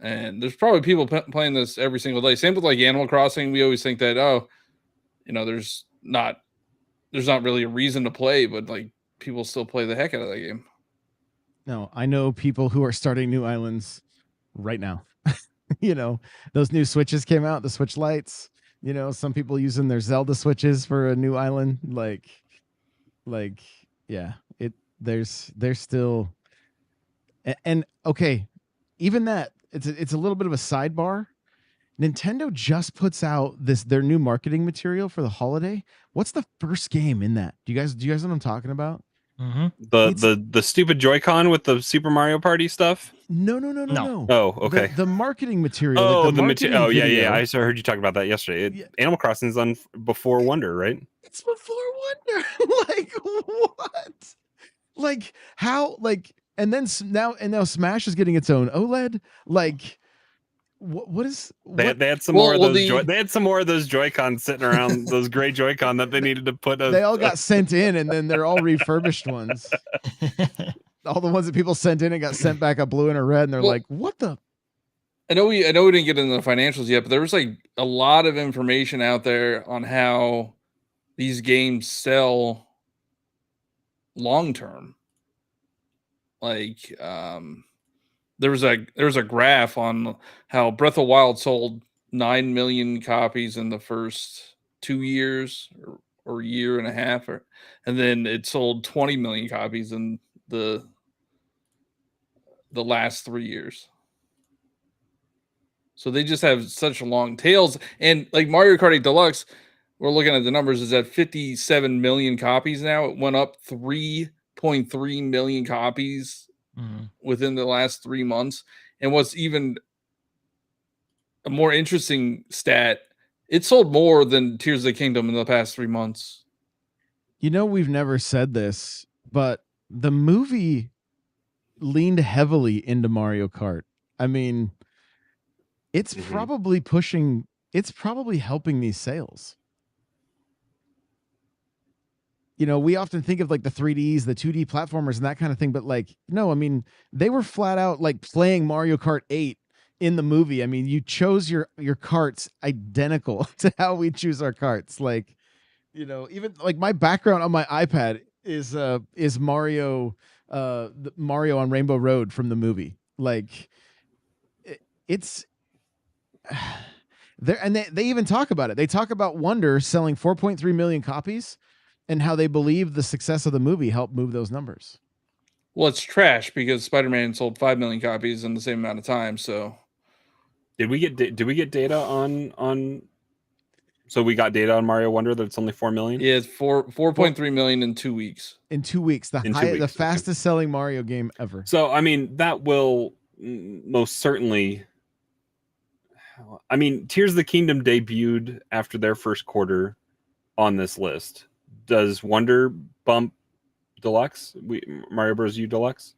[SPEAKER 4] And there's probably people playing this every single day. Same with like Animal Crossing. We always think that, there's not really a reason to play, but like people still play the heck out of that game.
[SPEAKER 1] No, I know people who are starting new islands right now. Those new Switches came out, the Switch Lights. Some people using their Zelda Switches for a new island. There's still, and okay, even that, it's a little bit of a sidebar. Nintendo just puts out their new marketing material for the holiday. What's the first game in that? Do you guys know what I'm talking about?
[SPEAKER 3] Mm-hmm.
[SPEAKER 2] The stupid Joy-Con with the Super Mario Party stuff?
[SPEAKER 1] No.
[SPEAKER 2] Oh, okay.
[SPEAKER 1] The marketing material.
[SPEAKER 2] Oh,
[SPEAKER 1] the marketing
[SPEAKER 2] oh, yeah.
[SPEAKER 1] video.
[SPEAKER 2] I heard you talking about that yesterday. Animal Crossing is on before Wonder, right?
[SPEAKER 1] It's before Wonder. Like what? Like how? Like and then now Smash is getting its own OLED. Like what is?
[SPEAKER 2] They had some more of those. They had some more of those Joy-Con sitting around. Those gray Joy-Con that they needed to put.
[SPEAKER 1] They all got sent in, and then they're all refurbished ones. All the ones that people sent in and got sent back a blue and a red, and they're like, "What the?"
[SPEAKER 4] I know we didn't get into the financials yet, but there was like a lot of information out there on how these games sell long term. Like, there was a graph on how Breath of the Wild sold 9 million copies in the first 2 years or year and a half, and then it sold 20 million copies in the last 3 years. So they just have such long tails. And like Mario Kart 8 Deluxe, we're looking at the numbers, is at 57 million copies now. It went up 3.3 million copies within the last 3 months. And what's even a more interesting stat, it sold more than Tears of the Kingdom in the past 3 months.
[SPEAKER 1] We've never said this, but the movie leaned heavily into Mario Kart. I mean, it's probably helping these sales. We often think of like the 3Ds, the 2D platformers and that kind of thing, but like, no, I mean, they were flat out like playing Mario Kart 8 in the movie. I mean, you chose your carts identical to how we choose our carts. Like, even like my background on my iPad is Mario, Mario on Rainbow Road from the movie. Like, it's there, and they even talk about it. They talk about Wonder selling 4.3 million copies, and how they believe the success of the movie helped move those numbers.
[SPEAKER 4] Well, it's trash because Spider-Man sold 5 million copies in the same amount of time. So,
[SPEAKER 2] did we get data on? So we got data on Mario Wonder that it's only 4 million.
[SPEAKER 4] Yeah, it's 4.3 million in 2 weeks.
[SPEAKER 1] In 2 weeks, the fastest selling Mario game ever.
[SPEAKER 2] So I mean, that will most certainly. I mean, Tears of the Kingdom debuted after their first quarter on this list. Does Wonder bump Deluxe? Mario Bros. U Deluxe?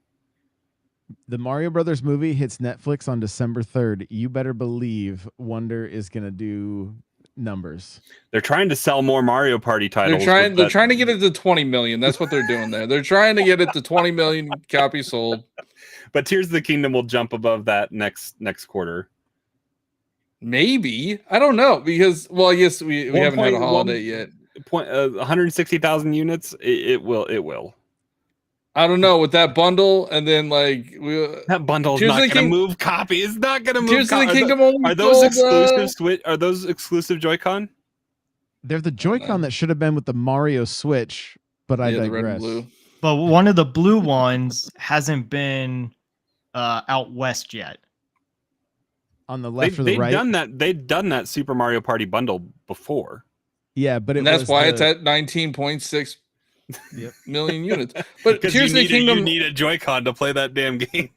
[SPEAKER 1] The Mario Brothers movie hits Netflix on December 3rd. You better believe Wonder is going to do numbers.
[SPEAKER 2] They're trying to sell more Mario Party titles.
[SPEAKER 4] They're trying to get it to 20 million. That's what they're doing there. They're trying to get it to 20 million copies sold.
[SPEAKER 2] But Tears of the Kingdom will jump above that next quarter.
[SPEAKER 4] Maybe. I don't know, because I guess we haven't had a holiday yet.
[SPEAKER 2] 160,000 units. It will.
[SPEAKER 4] I don't know, with that bundle, and then
[SPEAKER 2] that bundle is not going to move copy. It's not going to move.
[SPEAKER 4] Tears of the Kingdom
[SPEAKER 2] are those exclusive Switch? Are those exclusive Joy-Con?
[SPEAKER 1] They're the Joy-Con that should have been with the Mario Switch, but I digress.
[SPEAKER 4] The red and blue.
[SPEAKER 3] But one of the blue ones hasn't been out west yet.
[SPEAKER 1] On the left or the right?
[SPEAKER 2] They've done that Super Mario Party bundle before.
[SPEAKER 1] Yeah, but
[SPEAKER 4] that's why it's at 19.6 million units. But Tears of the Kingdom,
[SPEAKER 2] you need a Joy-Con to play that damn game.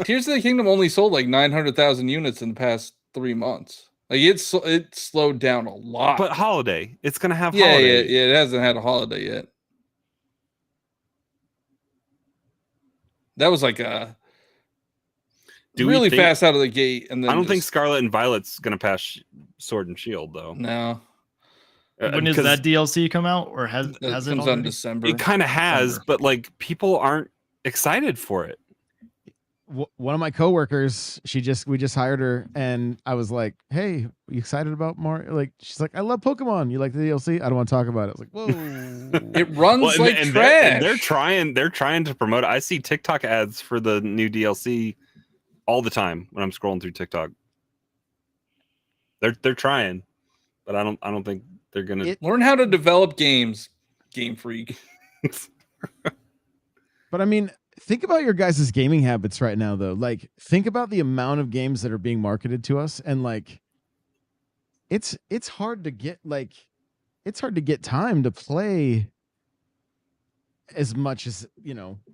[SPEAKER 4] Tears of the Kingdom only sold like 900,000 units in the past 3 months. Like it slowed down a lot.
[SPEAKER 2] But holiday, it's gonna have holiday.
[SPEAKER 4] Yeah, it hasn't had a holiday yet. That was like a really fast out of the gate, and then
[SPEAKER 2] I don't think Scarlet and Violet's gonna pass Sword and Shield though.
[SPEAKER 4] No.
[SPEAKER 3] When does that DLC come out, or has it
[SPEAKER 4] comes out in December?
[SPEAKER 2] It kind of has, but like people aren't excited for it.
[SPEAKER 1] One of my coworkers, we just hired her, and I was like, "Hey, you excited about Mario?" Like, she's like, "I love Pokemon. You like the DLC?" I don't want to talk about it. I was like, "Whoa!"
[SPEAKER 4] It runs like trash.
[SPEAKER 2] They're trying to promote it. I see TikTok ads for the new DLC all the time when I'm scrolling through TikTok. They're trying, but I don't think they're gonna
[SPEAKER 4] learn how to develop games. Game Freak.
[SPEAKER 1] But I mean, think about your guys' gaming habits right now, though. Like, think about the amount of games that are being marketed to us, and like, it's hard to get time to play as much as,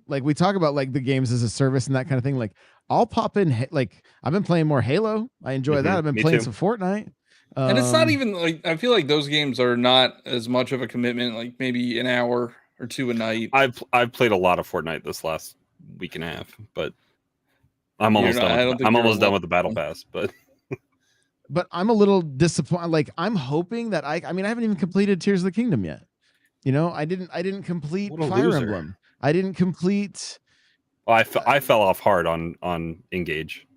[SPEAKER 1] like we talk about like the games as a service and that kind of thing. Like, I'll pop in, like, I've been playing more Halo. I enjoy that. I've been playing some Fortnite.
[SPEAKER 4] And it's not even like, I feel like those games are not as much of a commitment, like maybe an hour or two a night.
[SPEAKER 2] I've played a lot of Fortnite this last week and a half, but I'm almost done with the battle pass, but
[SPEAKER 1] I'm a little disappointed. Like, I'm hoping that I haven't even completed Tears of the Kingdom yet. I didn't complete Fire Emblem. I didn't complete.
[SPEAKER 2] I fell off hard on Engage.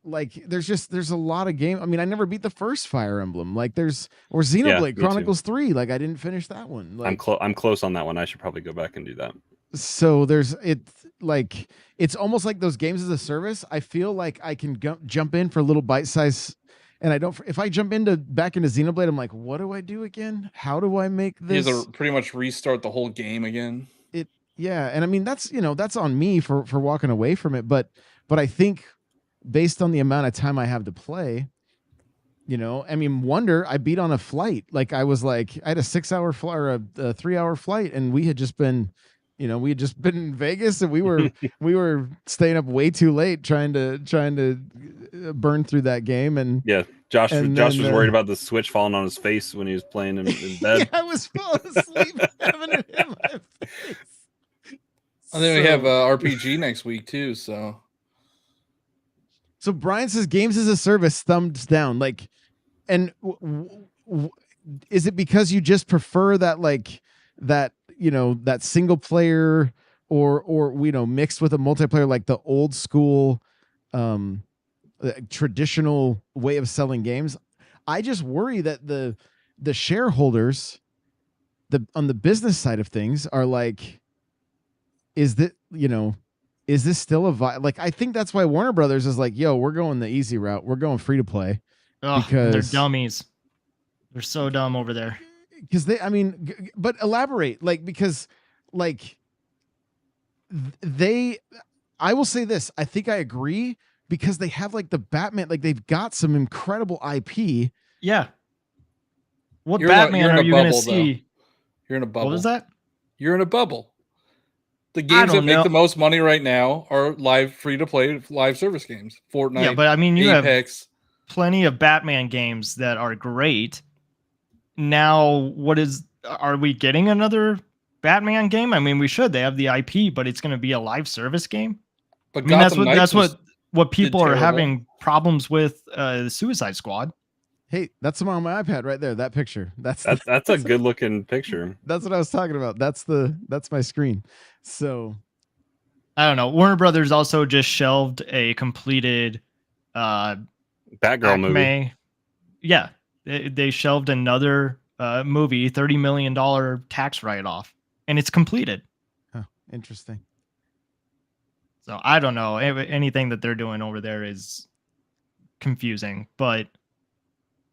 [SPEAKER 1] Like, there's a lot of game. I mean, I never beat the first Fire Emblem. Like, or Xenoblade Chronicles 3. Like, I didn't finish that one. Like,
[SPEAKER 2] I'm close on that one. I should probably go back and do that.
[SPEAKER 1] So it's almost like those games as a service. I feel like I can jump in for a little bite size, and if I jump back into Xenoblade, I'm like, what do I do again? How do I make this?
[SPEAKER 4] You have to pretty much restart the whole game again.
[SPEAKER 1] Yeah, and I mean that's on me for walking away from it, but I think, based on the amount of time I have to play, I mean, Wonder, I beat on a flight. Like, I had a 6-hour flight or a 3-hour flight, and we had just been, in Vegas, and we were staying up way too late trying to burn through that game. And
[SPEAKER 2] yeah, Josh was worried about the Switch falling on his face when he was playing in bed.
[SPEAKER 1] Yeah, I was falling asleep having it in my face.
[SPEAKER 4] And then we have RPG next week too, so
[SPEAKER 1] Brian says games as a service, thumbs down. Like, and is it because you just prefer that, like, that single player or mixed with a multiplayer, like the old school traditional way of selling games. I just worry that the shareholders, on the business side of things, are like, is that, is this still like, I think that's why Warner Brothers is like, yo, we're going the easy route. We're going free to play.
[SPEAKER 3] Ugh,
[SPEAKER 1] Because
[SPEAKER 3] they're dummies. They're so dumb over there.
[SPEAKER 1] Because but elaborate, like, because like I will say this. I think I agree, because they have like the Batman, like they've got some incredible IP.
[SPEAKER 3] Yeah. What
[SPEAKER 4] You're
[SPEAKER 3] Batman
[SPEAKER 4] in
[SPEAKER 3] are
[SPEAKER 4] a
[SPEAKER 3] you going to
[SPEAKER 4] bubble,
[SPEAKER 3] see?
[SPEAKER 4] though. You're in a bubble.
[SPEAKER 3] What was that?
[SPEAKER 4] You're in a bubble. The games that make the most money right now are live, free-to-play live service games. Fortnite,
[SPEAKER 3] yeah, but I mean, you
[SPEAKER 4] Apex.
[SPEAKER 3] have plenty of Batman games that are great. Now, are we getting another Batman game? I mean, we should. They have the IP, but it's going to be a live service game.
[SPEAKER 4] But
[SPEAKER 3] I mean,
[SPEAKER 4] Gotham Knights
[SPEAKER 3] that's what people are
[SPEAKER 4] terrible.
[SPEAKER 3] having problems with. The Suicide Squad.
[SPEAKER 1] Hey, that's on my iPad right there. That picture. That's
[SPEAKER 2] a good looking picture.
[SPEAKER 1] That's what I was talking about. That's my screen. So
[SPEAKER 3] I don't know. Warner Brothers also just shelved a completed
[SPEAKER 2] Batgirl movie.
[SPEAKER 3] Yeah, they shelved another movie, $30 million tax write-off, and it's completed.
[SPEAKER 1] Huh, interesting.
[SPEAKER 3] So I don't know. Anything that they're doing over there is confusing, but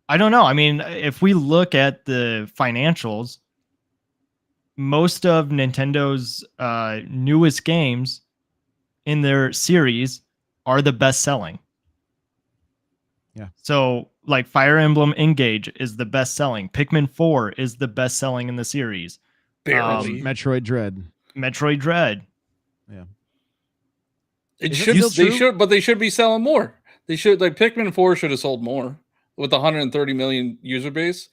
[SPEAKER 3] I don't know. I mean, if we look at the financials, most of Nintendo's newest games in their series are the best selling.
[SPEAKER 1] Yeah.
[SPEAKER 3] So like Fire Emblem Engage is the best selling. Pikmin 4 is the best selling in the series.
[SPEAKER 4] Barely.
[SPEAKER 1] Metroid Dread. Yeah.
[SPEAKER 4] They should be selling more. They should, like, Pikmin 4 should have sold more with 130 million user base.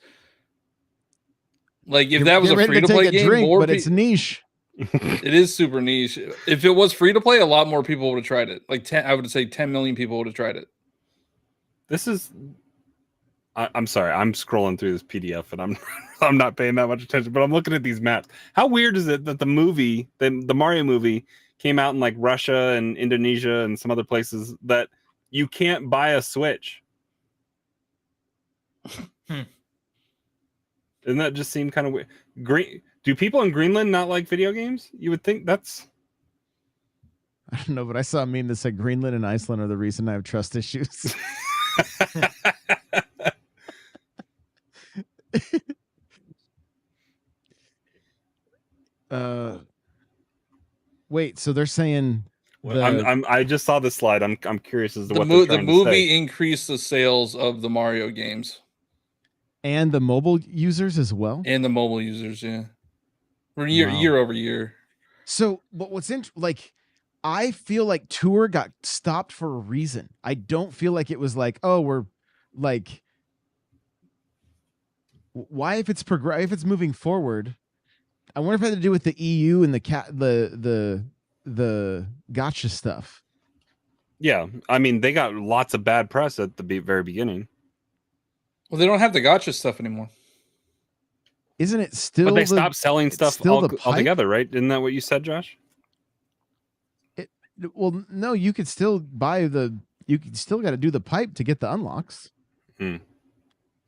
[SPEAKER 4] Like, if that was a free to play game,
[SPEAKER 1] but it's niche.
[SPEAKER 4] It is super niche. If it was free to play, a lot more people would have tried it. Like I would say 10 million people would have tried it.
[SPEAKER 2] I'm sorry, I'm scrolling through this PDF and I'm not paying that much attention, but I'm looking at these maps. How weird is it that the Mario movie came out in like Russia and Indonesia and some other places that you can't buy a Switch? Doesn't that just seem kind of weird? Do people in Greenland not like video games? You would think that's...
[SPEAKER 1] I don't know, but I saw a meme that said Greenland and Iceland are the reason I have trust issues. Wait, so they're saying
[SPEAKER 2] I just saw this slide. I'm curious as to what
[SPEAKER 4] the movie increased the sales of the Mario games
[SPEAKER 1] and the mobile users as well.
[SPEAKER 4] And the mobile users, yeah, year over year.
[SPEAKER 1] So, but what's like, I feel like Tour got stopped for a reason. I don't feel like it was like, oh, we're like, why if it's if it's moving forward. I wonder if it had to do with the EU and the gotcha stuff.
[SPEAKER 2] Yeah, I mean, they got lots of bad press at the very beginning.
[SPEAKER 4] Well, they don't have the gotcha stuff anymore.
[SPEAKER 1] Isn't it still?
[SPEAKER 2] But they stopped selling stuff altogether, right? Isn't that what you said, Josh?
[SPEAKER 1] Well, no, you could still buy you could still got to do the pipe to get the unlocks. And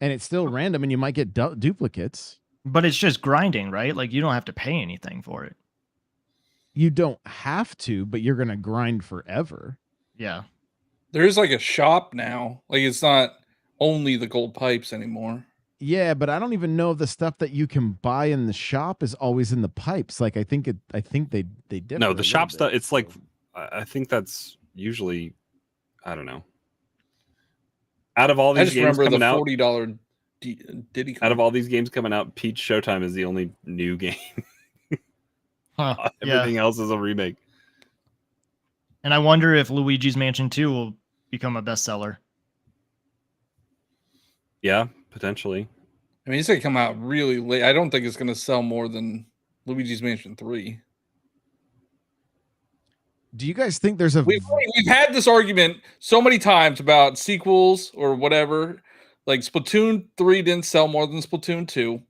[SPEAKER 1] it's still random and you might get duplicates.
[SPEAKER 3] But it's just grinding, right? Like you don't have to pay anything for it.
[SPEAKER 1] You don't have to, but you're going to grind forever.
[SPEAKER 3] Yeah.
[SPEAKER 4] There's like a shop now. Like it's not only the gold pipes anymore.
[SPEAKER 1] Yeah, but I don't even know if the stuff that you can buy in the shop is always in the pipes. Like I think they differ.
[SPEAKER 2] No, the shop stuff, it's like, I think that's usually, I don't know. Out of all these games coming out,
[SPEAKER 4] $40 Diddy.
[SPEAKER 2] Out of all these games coming out, Peach Showtime is the only new game. Everything else is a remake.
[SPEAKER 3] And I wonder if Luigi's Mansion 2 will become a bestseller.
[SPEAKER 2] Yeah, potentially.
[SPEAKER 4] I mean, it's going to come out really late. I don't think it's going to sell more than Luigi's Mansion 3.
[SPEAKER 1] Do you guys think there's a...
[SPEAKER 4] We've had this argument so many times about sequels or whatever. Like Splatoon 3 didn't sell more than Splatoon 2.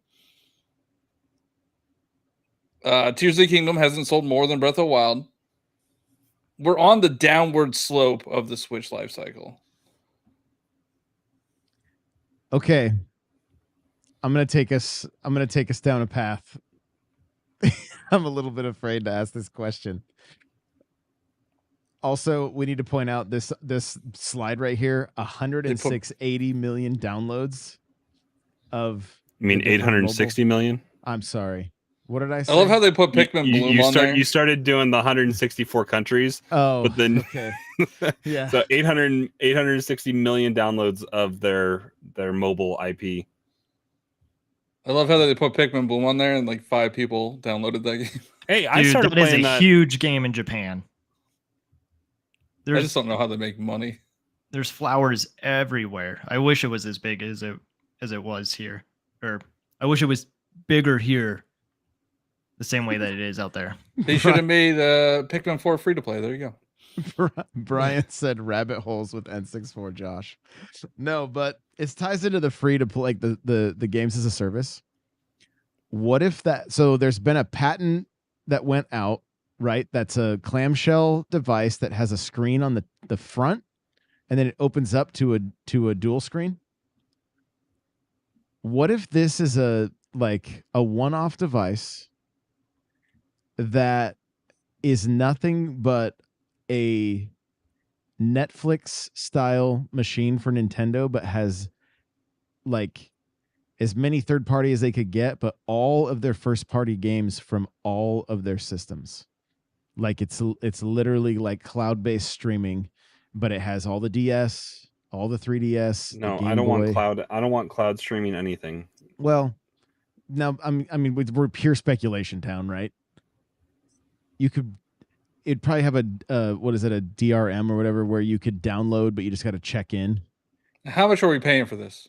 [SPEAKER 4] Tears of the Kingdom hasn't sold more than Breath of the Wild. We're on the downward slope of the Switch life cycle.
[SPEAKER 1] Okay. I'm gonna take us down a path. I'm a little bit afraid to ask this question. Also, we need to point out this slide right here, 180 million downloads of
[SPEAKER 2] You mean
[SPEAKER 1] the different
[SPEAKER 2] 860 million?
[SPEAKER 1] I'm sorry. What did I say?
[SPEAKER 4] I love how they put Pikmin Bloom on there.
[SPEAKER 2] You started doing the 164 countries.
[SPEAKER 1] Oh,
[SPEAKER 2] but then
[SPEAKER 1] okay. Yeah.
[SPEAKER 2] So 860 million downloads of their mobile IP.
[SPEAKER 4] I love how they put Pikmin Bloom on there and like 5 people downloaded that game.
[SPEAKER 2] Hey, I
[SPEAKER 3] Dude,
[SPEAKER 2] started
[SPEAKER 3] that is
[SPEAKER 2] playing
[SPEAKER 3] a
[SPEAKER 2] that.
[SPEAKER 3] huge game in Japan.
[SPEAKER 4] I just don't know how they make money.
[SPEAKER 3] There's flowers everywhere. I wish it was as big as it was here, or I wish it was bigger here, the same way that it is out there.
[SPEAKER 4] They should have made Pikmin 4 free to play. There you go.
[SPEAKER 1] Brian said rabbit holes with N64 Josh. No, but it ties into the free to play, like the games as a service. What if that? So there's been a patent that went out, right? That's a clamshell device that has a screen on the front, and then it opens up to a dual screen. What if this is a one-off device that is nothing but a Netflix style machine for Nintendo, but has like as many third party as they could get, but all of their first party games from all of their systems. Like it's literally like cloud-based streaming, but it has all the DS, all the 3DS.
[SPEAKER 2] No,
[SPEAKER 1] the
[SPEAKER 2] I don't want cloud. I don't want cloud streaming anything.
[SPEAKER 1] Well, now I mean we're pure speculation town, right? It'd probably have a what is it, a DRM or whatever, where you could download, but you just got to check in.
[SPEAKER 4] How much are we paying for this?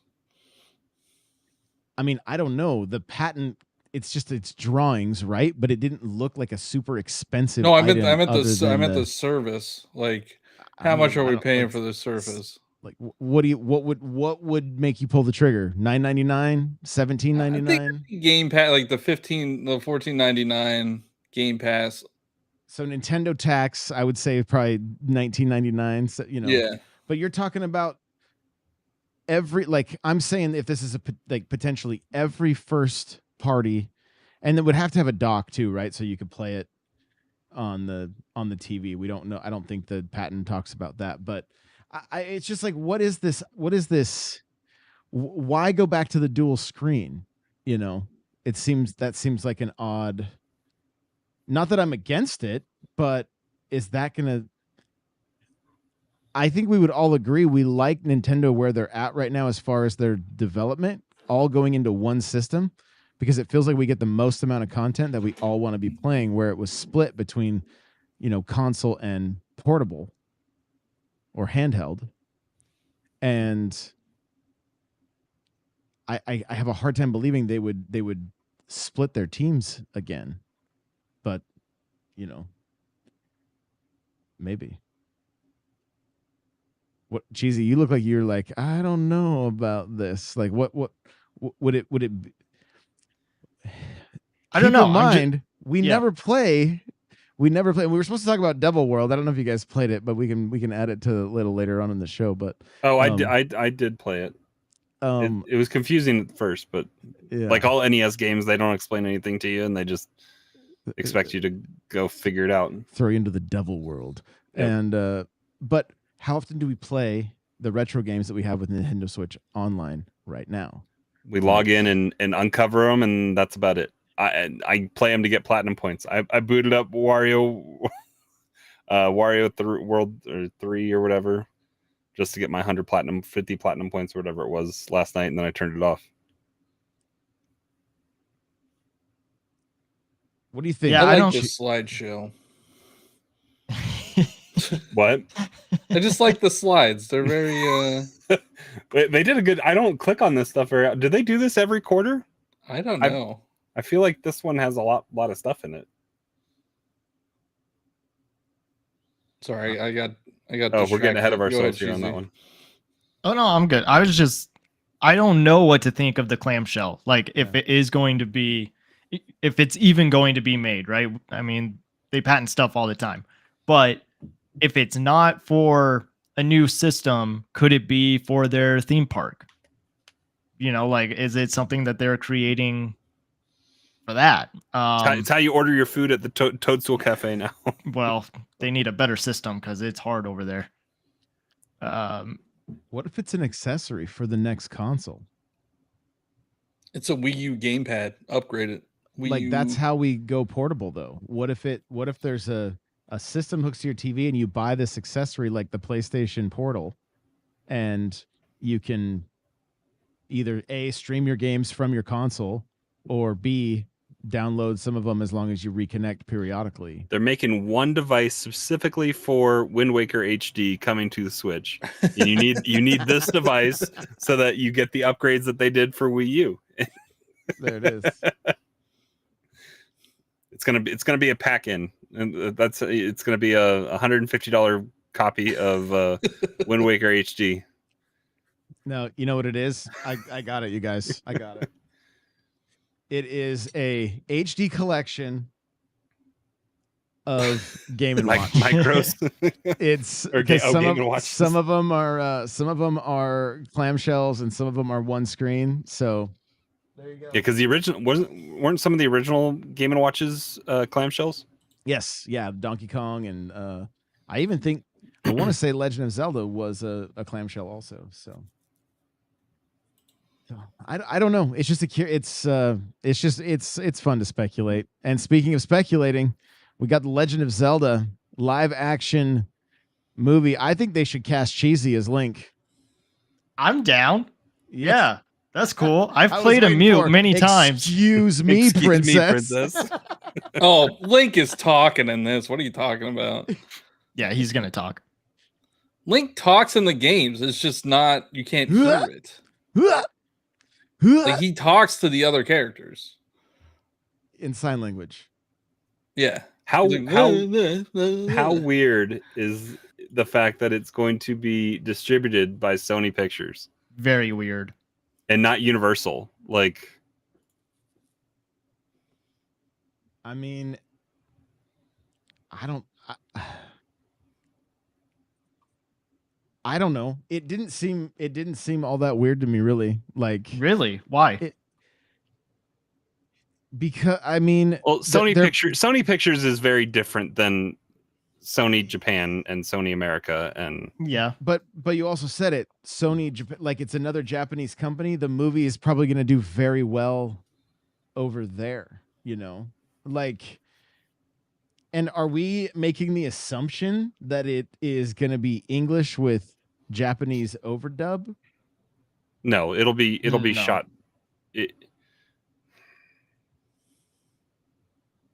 [SPEAKER 1] I mean, I don't know. The patent, it's drawings, right? But it didn't look like a super expensive.
[SPEAKER 4] No, I meant the service. Like, how much are we paying for this service?
[SPEAKER 1] Like, what would make you pull the trigger? $9.99, $17.99.
[SPEAKER 4] Game Pass, like the $14.99 Game Pass.
[SPEAKER 1] So Nintendo tax, I would say probably $19.99. So,
[SPEAKER 4] yeah.
[SPEAKER 1] But you're talking about I'm saying if this is potentially every first party, and it would have to have a dock too, right? So you could play it on the TV. We don't know. I don't think the patent talks about that, but it's just like, what is this? Why go back to the dual screen? It seems like an odd, not that I'm against it, but is that going to, I think we would all agree we like Nintendo where they're at right now as far as their development, all going into one system, because it feels like we get the most amount of content that we all want to be playing, where it was split between, console and portable or handheld. And I have a hard time believing they would split their teams again. But, maybe. What, Cheesy, you look like you're like, I don't know about this. Like, what would it be?
[SPEAKER 3] I don't know.
[SPEAKER 1] We never play. We were supposed to talk about Devil World. I don't know if you guys played it, but we can add it to a little later on in the show. But
[SPEAKER 2] I did play it. It was confusing at first, but like all NES games, they don't explain anything to you, and they just expect you to go figure it out.
[SPEAKER 1] Throw you into the Devil World. Yep. And but how often do we play the retro games that we have with Nintendo Switch online right now?
[SPEAKER 2] We log in and uncover them, and that's about it. I play them to get platinum points. I booted up Wario World 3 or whatever, just to get my 50 platinum points or whatever it was last night, and then I turned it off.
[SPEAKER 1] What do you think?
[SPEAKER 4] Yeah, I like this slideshow.
[SPEAKER 2] What?
[SPEAKER 4] I just like the slides. They're very
[SPEAKER 2] They did a good. I don't click on this stuff very. Do they do this every quarter?
[SPEAKER 4] I don't know.
[SPEAKER 2] I feel like this one has a lot of stuff in it.
[SPEAKER 4] Sorry, I got.
[SPEAKER 2] Oh, we're getting ahead of ourselves here on that one.
[SPEAKER 3] Oh no, I'm good. I don't know what to think of the clamshell. Like, if it is going to be, if it's even going to be made, right? I mean, they patent stuff all the time, but if it's not for a new system, could it be for their theme park? You know, like, is it something that they're creating for that?
[SPEAKER 2] It's how you order your food at the Toadstool Cafe now.
[SPEAKER 3] Well, they need a better system because it's hard over there.
[SPEAKER 1] What if it's an accessory for the next console?
[SPEAKER 4] It's a Wii U gamepad. Upgrade it.
[SPEAKER 1] That's how we go portable, though. What if there's a system hooks to your TV and you buy this accessory like the PlayStation Portal, and you can either A, stream your games from your console, or B, download some of them as long as you reconnect periodically.
[SPEAKER 2] They're making one device specifically for Wind Waker HD coming to the Switch. And you need this device so that you get the upgrades that they did for Wii U.
[SPEAKER 1] There it is.
[SPEAKER 2] It's gonna be a pack-in, and it's gonna be a $150 copy of Wind Waker HD.
[SPEAKER 1] No, you know what it is? I got it, you guys. I got it. It is a HD collection of Game and Watch
[SPEAKER 2] micros.
[SPEAKER 1] It's
[SPEAKER 2] Game and Watch.
[SPEAKER 1] Some of them are clamshells and some of them are one screen. So there you go.
[SPEAKER 2] Yeah, because the original weren't some of the original Game and Watches clamshells?
[SPEAKER 1] Yes, yeah, Donkey Kong and I even think I want to say Legend of Zelda was a clamshell also. So I don't know. It's just it's fun to speculate. And speaking of speculating, we got the Legend of Zelda live action movie. I think they should cast Cheesy as Link.
[SPEAKER 3] I'm down. Yeah, that's cool. I've
[SPEAKER 1] I was
[SPEAKER 3] played a
[SPEAKER 1] waiting
[SPEAKER 3] mute
[SPEAKER 1] for,
[SPEAKER 3] many times.
[SPEAKER 1] Excuse me, princess.
[SPEAKER 4] Oh, Link is talking in this. What are you talking about?
[SPEAKER 3] Yeah, he's gonna talk.
[SPEAKER 4] Link talks in the games. It's just not, you can't hear it. Like, he talks to the other characters
[SPEAKER 1] in sign language.
[SPEAKER 4] Yeah.
[SPEAKER 2] How
[SPEAKER 4] How
[SPEAKER 2] weird is the fact that it's going to be distributed by Sony Pictures
[SPEAKER 3] Very weird.
[SPEAKER 2] and not Universal? Like,
[SPEAKER 1] I mean, I don't know. It didn't seem all that weird to me, really. Like,
[SPEAKER 3] Really? Why?
[SPEAKER 1] Because I mean,
[SPEAKER 2] well, Sony Pictures is very different than Sony Japan and Sony America, and
[SPEAKER 3] Yeah.
[SPEAKER 1] but you also said it. Sony Japan, like, it's another Japanese company. The movie is probably going to do very well over there, you know? Like, and are we making the assumption that it is going to be English with Japanese overdub?
[SPEAKER 2] no, it'll be
[SPEAKER 3] No.
[SPEAKER 2] shot.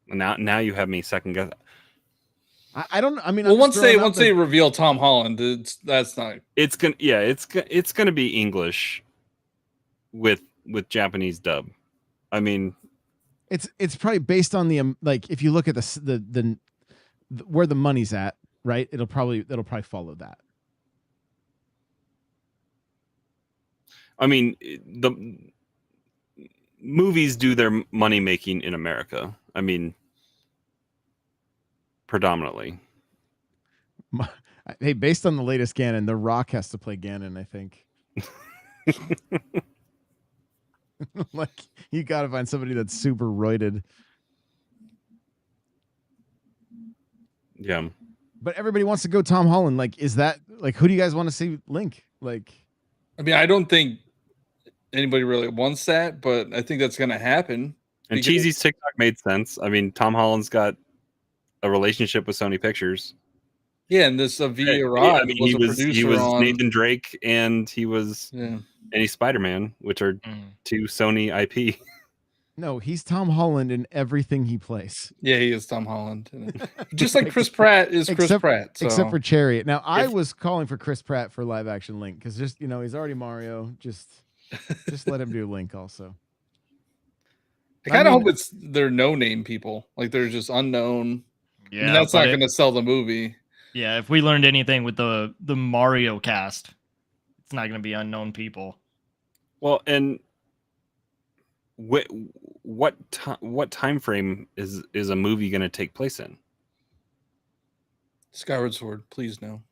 [SPEAKER 2] Now you have me second guess.
[SPEAKER 1] I don't. I mean,
[SPEAKER 4] Well,
[SPEAKER 1] I'm
[SPEAKER 4] once
[SPEAKER 1] just throwing out
[SPEAKER 4] they reveal Tom Holland, that's not.
[SPEAKER 2] It's gonna be English with Japanese dub. I mean,
[SPEAKER 1] it's probably based on the like, if you look at the where the money's at, right? It'll probably follow that.
[SPEAKER 2] I mean, the movies do their money making in America. I mean, predominantly.
[SPEAKER 1] Hey, based on the latest Ganon, The Rock has to play Ganon, I think. Like, you got to find somebody that's super roided.
[SPEAKER 2] Yeah.
[SPEAKER 1] But everybody wants to go Tom Holland. Like, is that, like, who do you guys want to see Link? Like,
[SPEAKER 4] I mean, I don't think anybody really wants that, but I think that's going to happen.
[SPEAKER 2] And Cheesy's TikTok made sense. I mean, Tom Holland's got a relationship with Sony Pictures.
[SPEAKER 4] Yeah, and this Via
[SPEAKER 2] I mean,
[SPEAKER 4] was a producer.
[SPEAKER 2] He was
[SPEAKER 4] on...
[SPEAKER 2] Nathan Drake, and he was any Spider-Man, which are two Sony IP.
[SPEAKER 1] No, he's Tom Holland in everything he plays.
[SPEAKER 4] Yeah, he is Tom Holland. Just like Chris Pratt is Chris Pratt. So.
[SPEAKER 1] Except for Chariot. Now, I was calling for Chris Pratt for live action Link, because just, you know, he's already Mario. Just let him do Link also.
[SPEAKER 4] I kind of hope they're no-name people. Like, they're just unknown.
[SPEAKER 3] Yeah,
[SPEAKER 4] I mean, that's not going to sell the movie.
[SPEAKER 3] Yeah, if we learned anything with the Mario cast, it's not going to be unknown people.
[SPEAKER 2] Well, and what time frame is a movie going to take place in?
[SPEAKER 4] Skyward Sword, please no.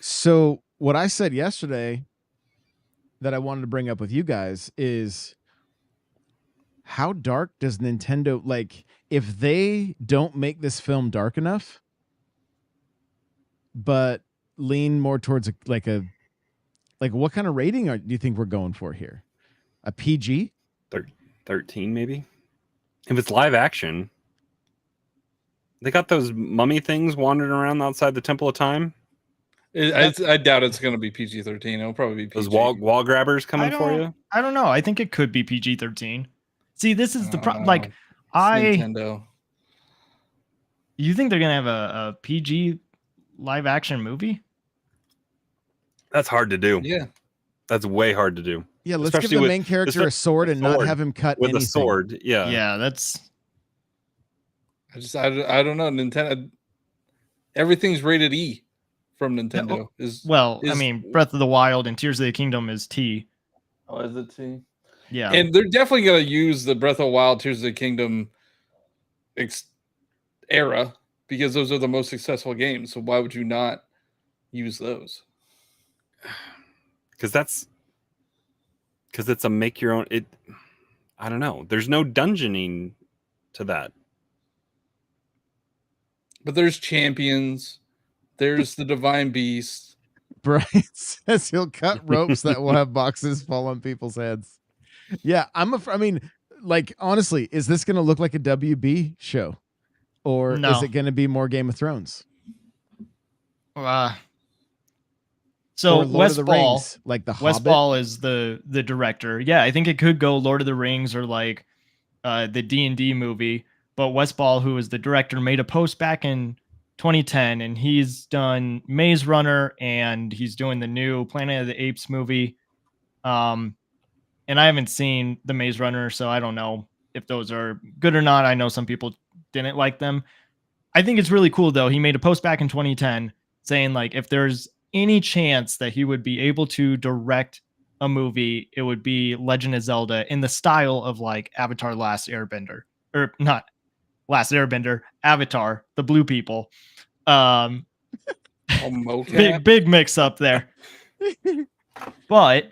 [SPEAKER 1] So what I said yesterday that I wanted to bring up with you guys is how dark does Nintendo, like, if they don't make this film dark enough, but lean more towards like what kind of rating do you think we're going for here? A PG?
[SPEAKER 2] 13 maybe. If it's live action, they got those mummy things wandering around outside the Temple of Time.
[SPEAKER 4] I doubt it's going to be PG-13. It'll probably be PG.
[SPEAKER 2] Those wall grabbers coming for you.
[SPEAKER 3] I don't know. I think it could be PG-13. See, this is the problem. Like,
[SPEAKER 4] It's Nintendo.
[SPEAKER 3] You think they're gonna have a PG live action movie?
[SPEAKER 2] That's hard to do.
[SPEAKER 4] Yeah,
[SPEAKER 2] that's way hard to do.
[SPEAKER 1] Yeah, let's
[SPEAKER 2] Especially
[SPEAKER 1] give the
[SPEAKER 2] with-
[SPEAKER 1] main character a sword and not have him cut
[SPEAKER 2] with
[SPEAKER 1] anything.
[SPEAKER 2] a sword. Yeah,
[SPEAKER 3] Yeah, that's.
[SPEAKER 4] I don't know. Nintendo. Everything's rated E from Nintendo.
[SPEAKER 3] I mean, Breath of the Wild and Tears of the Kingdom is T.
[SPEAKER 4] Oh, is it T?
[SPEAKER 3] Yeah,
[SPEAKER 4] And they're definitely going to use the Breath of the Wild, Tears of the Kingdom era because those are the most successful games. So why would you not use those?
[SPEAKER 2] Because it's a make your own. I don't know. There's no dungeoning to that.
[SPEAKER 4] But there's champions. There's the divine beast.
[SPEAKER 1] Brian says he'll cut ropes that will have boxes fall on people's heads. Yeah, I mean, like, honestly, is this going to look like a WB show? Or
[SPEAKER 3] No.
[SPEAKER 1] is it going to be more Game of Thrones?
[SPEAKER 3] So
[SPEAKER 1] Or Lord
[SPEAKER 3] West
[SPEAKER 1] of the
[SPEAKER 3] Ball,
[SPEAKER 1] Rings, like the
[SPEAKER 3] West
[SPEAKER 1] Hobbit?
[SPEAKER 3] Ball is the director. Yeah, I think it could go Lord of the Rings or like the D&D movie. But West Ball, who is the director, made a post back in 2010, and he's done Maze Runner and he's doing the new Planet of the Apes movie. And I haven't seen the Maze Runner, so I don't know if those are good or not. I know some people didn't like them. I think it's really cool though. He made a post back in 2010 saying like if there's any chance that he would be able to direct a movie, it would be Legend of Zelda in the style of like Avatar Last Airbender, or not Last Airbender, Avatar, the blue people. Big mix up there. But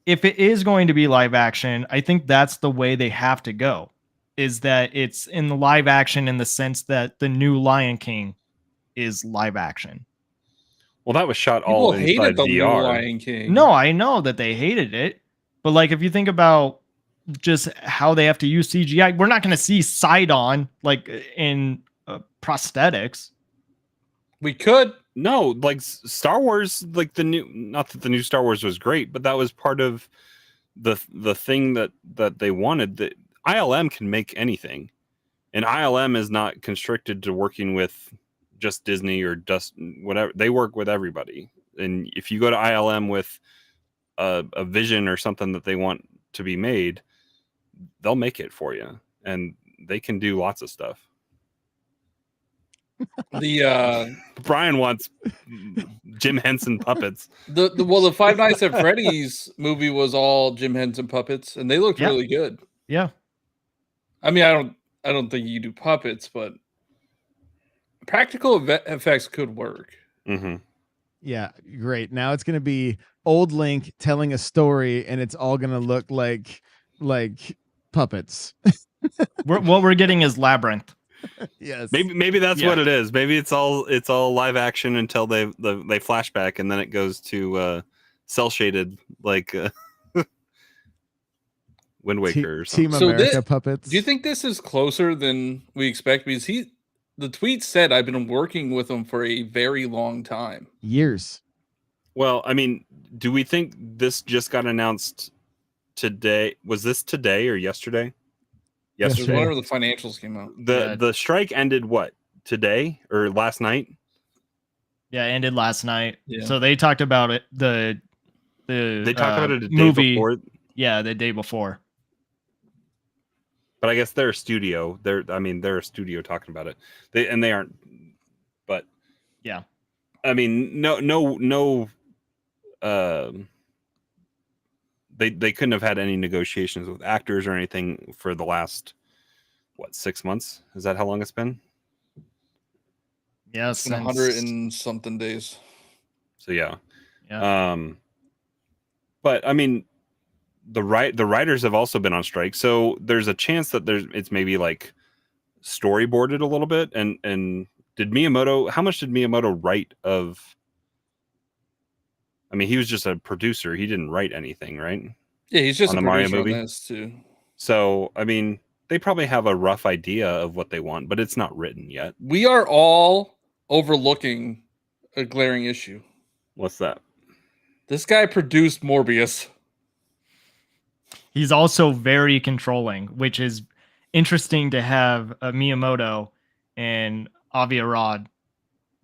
[SPEAKER 3] if it is going to be live action, I think that's the way they have to go. Is that it's in the live action in the sense that the new Lion King is live action.
[SPEAKER 2] Well, that was shot all
[SPEAKER 4] People hated
[SPEAKER 2] inside
[SPEAKER 4] the new
[SPEAKER 2] VR.
[SPEAKER 4] Lion King.
[SPEAKER 3] No, I know that they hated it, but like if you think about just how they have to use CGI, we're not going to see Sidon like in prosthetics.
[SPEAKER 4] We could.
[SPEAKER 2] No, like Star Wars, like not that the new Star Wars was great, but that was part of the thing that they wanted. That ILM can make anything, and ILM is not constricted to working with just Disney or just whatever. They work with everybody, and if you go to ILM with a vision or something that they want to be made, they'll make it for you, and they can do lots of stuff. Brian wants Jim Henson puppets.
[SPEAKER 4] The Five Nights at Freddy's movie was all Jim Henson puppets, and they looked really good.
[SPEAKER 3] Yeah,
[SPEAKER 4] I mean, I don't think you do puppets, but practical effects could work.
[SPEAKER 2] Mm-hmm.
[SPEAKER 1] Yeah, great. Now it's going to be old Link telling a story, and it's all going to look like puppets.
[SPEAKER 3] What we're getting is Labyrinth.
[SPEAKER 1] Yes.
[SPEAKER 2] Maybe that's what it is. Maybe it's all live action until they flash back, and then it goes to cell shaded like Wind Waker or something.
[SPEAKER 1] Team America puppets.
[SPEAKER 4] Do you think this is closer than we expect? Because the tweet said I've been working with him for a very long time.
[SPEAKER 1] Years.
[SPEAKER 2] Well, I mean, do we think this just got announced today? Was this today or yesterday?
[SPEAKER 1] Yesterday.
[SPEAKER 4] Whenever the financials came out.
[SPEAKER 2] The strike ended what? Today or last night?
[SPEAKER 3] Yeah, it ended last night.
[SPEAKER 4] Yeah.
[SPEAKER 3] So they talked about it. They
[SPEAKER 2] talked about it a day
[SPEAKER 3] movie
[SPEAKER 2] before.
[SPEAKER 3] Yeah, the day before.
[SPEAKER 2] But I guess they're a studio. They're a studio talking about it. They aren't. But
[SPEAKER 3] yeah,
[SPEAKER 2] I mean, no. They couldn't have had any negotiations with actors or anything for the last 6 months? Is that how long it's been?
[SPEAKER 3] Yes,
[SPEAKER 4] 100 and something days.
[SPEAKER 2] So yeah.
[SPEAKER 3] Yeah.
[SPEAKER 2] But I mean, the writers have also been on strike, so there's a chance that it's maybe like storyboarded a little bit. And did Miyamoto? How much did Miyamoto write of? I mean, he was just a producer. He didn't write anything, right?
[SPEAKER 4] Yeah, he's just
[SPEAKER 2] On
[SPEAKER 4] a
[SPEAKER 2] the Mario
[SPEAKER 4] producer on
[SPEAKER 2] movie?
[SPEAKER 4] this too.
[SPEAKER 2] So, I mean, they probably have a rough idea of what they want, but it's not written yet.
[SPEAKER 4] We are all overlooking a glaring issue.
[SPEAKER 2] What's that?
[SPEAKER 4] This guy produced Morbius.
[SPEAKER 3] He's also very controlling, which is interesting to have Miyamoto and Avi Arad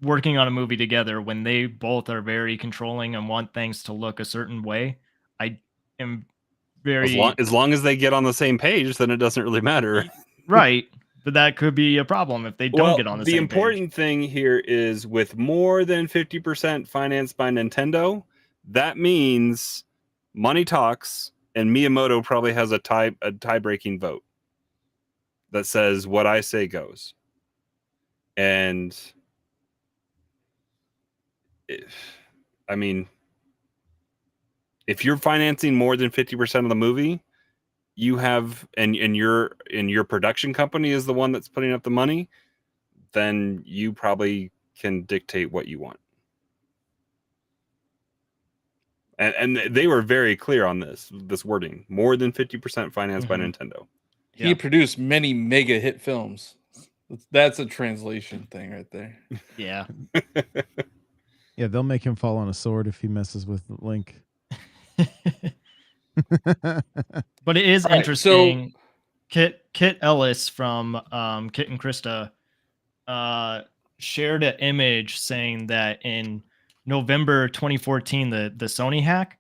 [SPEAKER 3] working on a movie together when they both are very controlling and want things to look a certain way. I am very
[SPEAKER 2] As long as they get on the same page, then it doesn't really matter.
[SPEAKER 3] right, but that could be a problem if they don't get on the same
[SPEAKER 2] important thing here is with more than 50% financed by Nintendo, that means money talks, and Miyamoto probably has a tie-breaking vote that says what I say goes. And I mean, if you're financing more than 50% of the movie, you have and your production company is the one that's putting up the money, then you probably can dictate what you want. And they were very clear on this wording. More than 50% financed by Nintendo.
[SPEAKER 4] He produced many mega hit films. That's a translation thing right there.
[SPEAKER 3] Yeah.
[SPEAKER 1] Yeah, they'll make him fall on a sword if he messes with Link.
[SPEAKER 3] But it is
[SPEAKER 4] All right,
[SPEAKER 3] interesting. Kit Ellis from Kit and Krista shared an image saying that in November 2014, the Sony hack,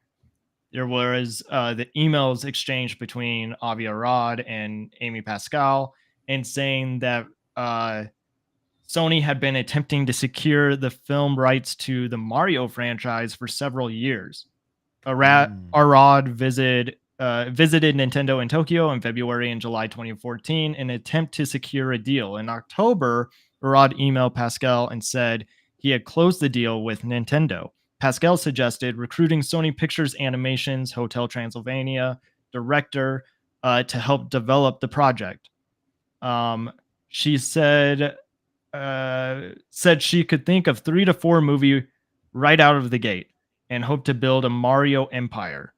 [SPEAKER 3] there was the emails exchanged between Avi Arad and Amy Pascal, and saying that Sony had been attempting to secure the film rights to the Mario franchise for several years. Arad visited Nintendo in Tokyo in February and July 2014 in an attempt to secure a deal. In October, Arad emailed Pascal and said he had closed the deal with Nintendo. Pascal suggested recruiting Sony Pictures Animation's Hotel Transylvania director to help develop the project. She said she could think of 3 to 4 movies right out of the gate and hoped to build a Mario empire.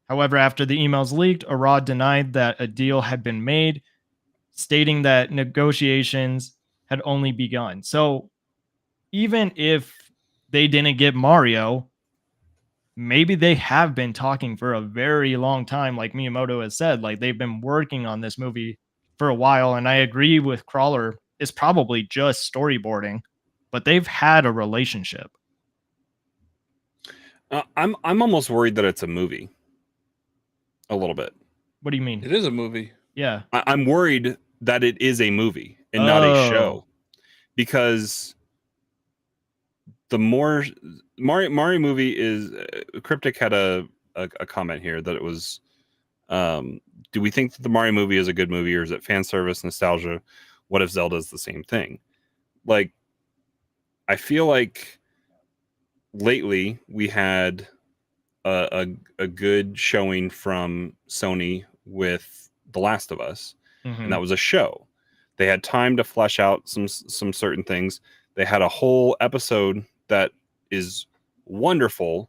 [SPEAKER 3] However, after the emails leaked, Arad denied that a deal had been made, stating that negotiations had only begun. So even if they didn't get Mario, maybe they have been talking for a very long time, like Miyamoto has said. Like, they've been working on this movie for a while, and I agree with Crawler, it's probably just storyboarding, but they've had a relationship.
[SPEAKER 2] I'm almost worried that it's a movie. A little bit.
[SPEAKER 3] What do you mean?
[SPEAKER 4] It is a movie.
[SPEAKER 3] Yeah.
[SPEAKER 2] I'm worried that it is a movie and not a show, because the more Mario movie is Cryptic had a comment here that it was do we think that the Mario movie is a good movie, or is it fan service, nostalgia? What if Zelda is the same thing? Like, I feel like lately we had a good showing from Sony with The Last of Us, and that was a show. They had time to flesh out some certain things. They had a whole episode that is wonderful.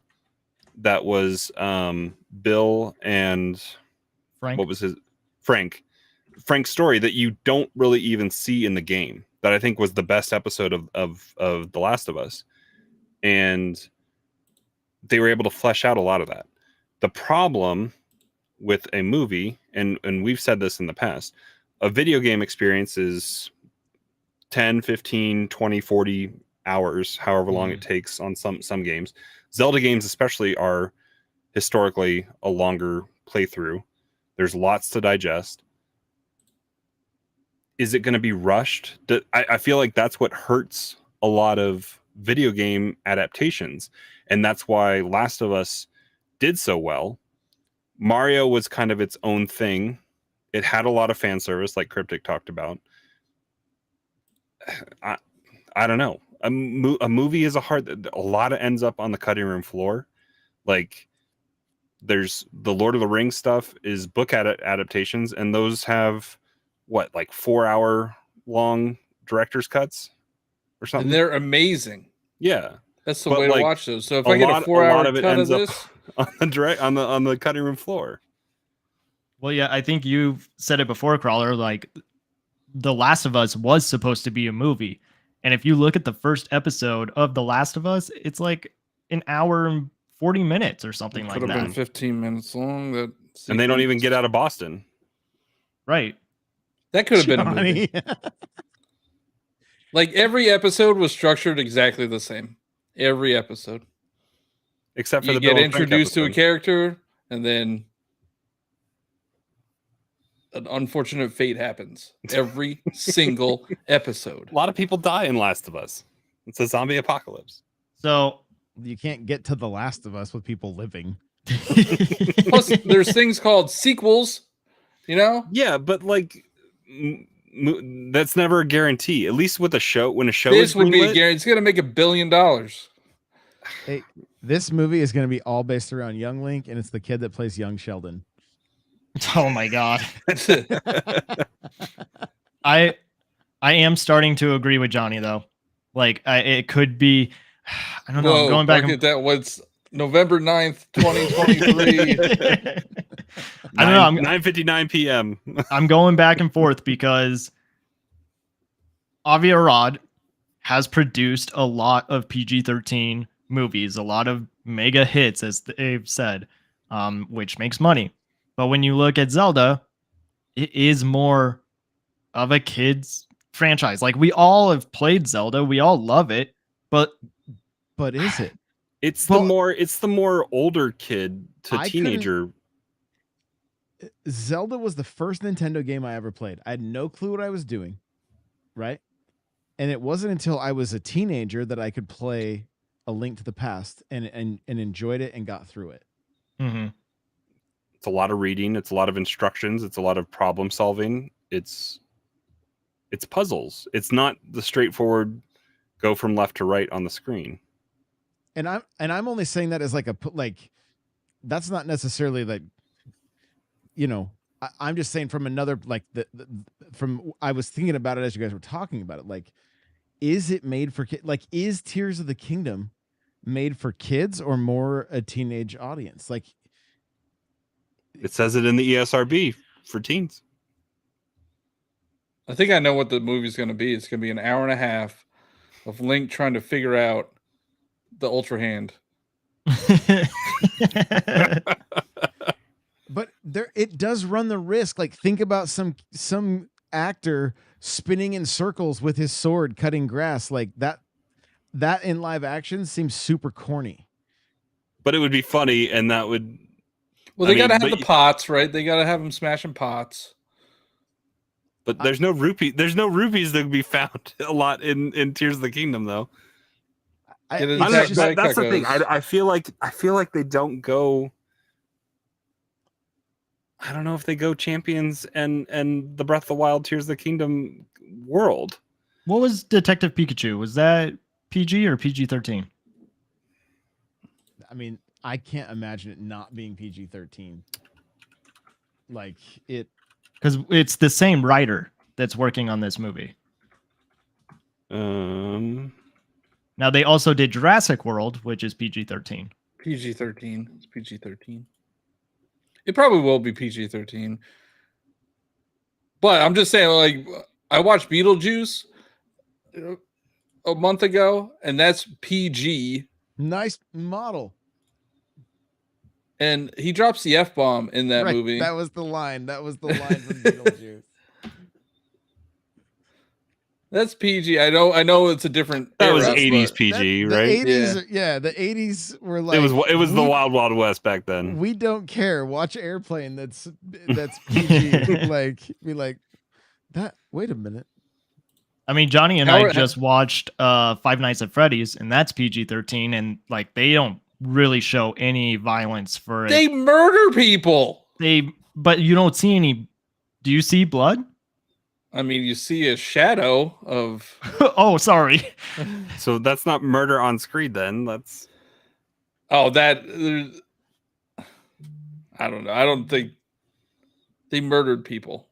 [SPEAKER 2] That was Bill and
[SPEAKER 3] Frank.
[SPEAKER 2] What was his Frank's story that you don't really even see in the game. That I think was the best episode of The Last of Us, and they were able to flesh out a lot of that. The problem with a movie, and we've said this in the past, a video game experience is 10, 15, 20, 40 hours, however long it takes on some games. Zelda games especially are historically a longer playthrough. There's lots to digest. Is it going to be rushed? I feel like that's what hurts a lot of video game adaptations, and that's why Last of Us did so well. Mario was kind of its own thing. It had a lot of fan service, like Cryptic talked about. I don't know. A movie is a lot of ends up on the cutting room floor. Like, there's the Lord of the Rings stuff is book adaptations, and those have what, like 4-hour long director's cuts or something.
[SPEAKER 4] And they're amazing.
[SPEAKER 2] Yeah,
[SPEAKER 4] That's the
[SPEAKER 2] But,
[SPEAKER 4] way to
[SPEAKER 2] like,
[SPEAKER 4] watch those. So if
[SPEAKER 2] a
[SPEAKER 4] I get
[SPEAKER 2] lot-
[SPEAKER 4] a 4-hour
[SPEAKER 2] of it
[SPEAKER 4] cut of
[SPEAKER 2] ends up
[SPEAKER 4] this,
[SPEAKER 2] on the cutting room floor.
[SPEAKER 3] Well, yeah, I think you've said it before, Crawler. Like, The Last of Us was supposed to be a movie, and if you look at the first episode of The Last of Us, it's like an hour and 40 minutes or something
[SPEAKER 4] it
[SPEAKER 3] like
[SPEAKER 4] could have
[SPEAKER 3] that.
[SPEAKER 4] been 15 minutes long. That
[SPEAKER 2] And they don't even
[SPEAKER 4] sequence.
[SPEAKER 2] get out of Boston.
[SPEAKER 3] Right.
[SPEAKER 4] That could have been a movie.
[SPEAKER 1] Johnny.
[SPEAKER 4] Like every episode was structured exactly the same. Every episode.
[SPEAKER 2] Except for
[SPEAKER 4] You
[SPEAKER 2] the
[SPEAKER 4] get
[SPEAKER 2] Bill and Frank
[SPEAKER 4] introduced to a
[SPEAKER 2] episode.
[SPEAKER 4] character, and then an unfortunate fate happens. Every single episode.
[SPEAKER 2] A lot of people die in Last of Us. It's a zombie apocalypse.
[SPEAKER 3] So
[SPEAKER 1] You can't get to The Last of Us with people living.
[SPEAKER 4] Plus, there's things called sequels. You know,
[SPEAKER 2] Yeah, but like that's never a guarantee. At least with a show, when a show
[SPEAKER 4] this
[SPEAKER 2] is
[SPEAKER 4] would be a
[SPEAKER 2] greenlit,
[SPEAKER 4] guarantee. It's going to make $1 billion.
[SPEAKER 1] Hey, this movie is going to be all based around young Link, and it's the kid that plays young Sheldon.
[SPEAKER 3] oh my god. I am starting to agree with Johnny though. Like it could be I don't know,
[SPEAKER 4] Whoa,
[SPEAKER 3] I'm going back
[SPEAKER 4] look
[SPEAKER 3] and
[SPEAKER 4] at that. What's November 9th, 2023?
[SPEAKER 3] I don't know, I'm
[SPEAKER 2] 9:59 p.m.
[SPEAKER 3] I'm going back and forth because Avi Arad has produced a lot of PG-13 movies, a lot of mega hits, as they've said, which makes money. But when you look at Zelda, it is more of a kid's franchise. Like, we all have played Zelda, we all love it, but
[SPEAKER 1] Is it?
[SPEAKER 2] It's
[SPEAKER 1] Well,
[SPEAKER 2] the more older kid to
[SPEAKER 1] I
[SPEAKER 2] teenager.
[SPEAKER 1] Zelda was the first Nintendo game I ever played. I had no clue what I was doing, right? And it wasn't until I was a teenager that I could play A Link to the Past and enjoyed it and got through it.
[SPEAKER 3] Mhm.
[SPEAKER 2] It's a lot of reading. It's a lot of instructions. It's a lot of problem solving. It's puzzles. It's not the straightforward go from left to right on the screen.
[SPEAKER 1] And I'm only saying that as like that's not necessarily like, you know, I'm just saying from another, like from, I was thinking about it as you guys were talking about it. Like, is it made for kids? Like, is Tears of the Kingdom made for kids or more a teenage audience? Like,
[SPEAKER 2] It says it in the ESRB for teens.
[SPEAKER 4] I think I know what the movie's going to be. It's going to be an hour and a half of Link trying to figure out the Ultra Hand.
[SPEAKER 1] but it does run the risk. Like, think about some actor spinning in circles with his sword, cutting grass. Like that in live action seems super corny.
[SPEAKER 2] But it would be funny, and that would.
[SPEAKER 4] Well, they got to have
[SPEAKER 2] but
[SPEAKER 4] the pots, right? They got to have them smashing pots.
[SPEAKER 2] But there's no rupee. There's no rupees that can be found a lot in Tears of the Kingdom, though.
[SPEAKER 4] It is
[SPEAKER 1] it's
[SPEAKER 4] Jack
[SPEAKER 1] just-
[SPEAKER 4] Black.
[SPEAKER 2] That's the thing.
[SPEAKER 4] goes.
[SPEAKER 2] I feel like they don't go. I don't know if they go Champions and the Breath of the Wild Tears of the Kingdom world.
[SPEAKER 3] What was Detective Pikachu? Was that PG or PG-13?
[SPEAKER 1] I mean, I can't imagine it not being PG-13. Like it.
[SPEAKER 3] Because it's the same writer that's working on this movie. Now, they also did Jurassic World, which is PG-13.
[SPEAKER 4] PG-13. It's PG-13. It probably will be PG-13. But I'm just saying, like, I watched Beetlejuice a month ago, and that's PG.
[SPEAKER 1] Nice model.
[SPEAKER 4] And he drops the F-bomb in that
[SPEAKER 1] Right,
[SPEAKER 4] movie.
[SPEAKER 1] That was the line. That was the line from Beetlejuice.
[SPEAKER 4] That's PG. I know it's a different
[SPEAKER 2] That was
[SPEAKER 4] era,
[SPEAKER 2] 80s
[SPEAKER 4] but
[SPEAKER 2] PG,
[SPEAKER 1] The
[SPEAKER 2] right?
[SPEAKER 1] 80s, yeah, the 80s were like
[SPEAKER 2] It was the
[SPEAKER 1] we-
[SPEAKER 2] Wild Wild West back then.
[SPEAKER 1] We don't care. Watch Airplane. That's PG. Like, be like that. Wait a minute.
[SPEAKER 3] I mean, Johnny and
[SPEAKER 4] How-
[SPEAKER 3] I just watched Five Nights at Freddy's, and that's PG-13, and like they don't really show any violence for it.
[SPEAKER 4] they murder people.
[SPEAKER 3] But you don't see any. Do you see blood?
[SPEAKER 4] I mean, you see a shadow of.
[SPEAKER 3] Oh, sorry.
[SPEAKER 2] So that's not murder on screen then. That's
[SPEAKER 4] Oh, that. I don't know. I don't think they murdered people.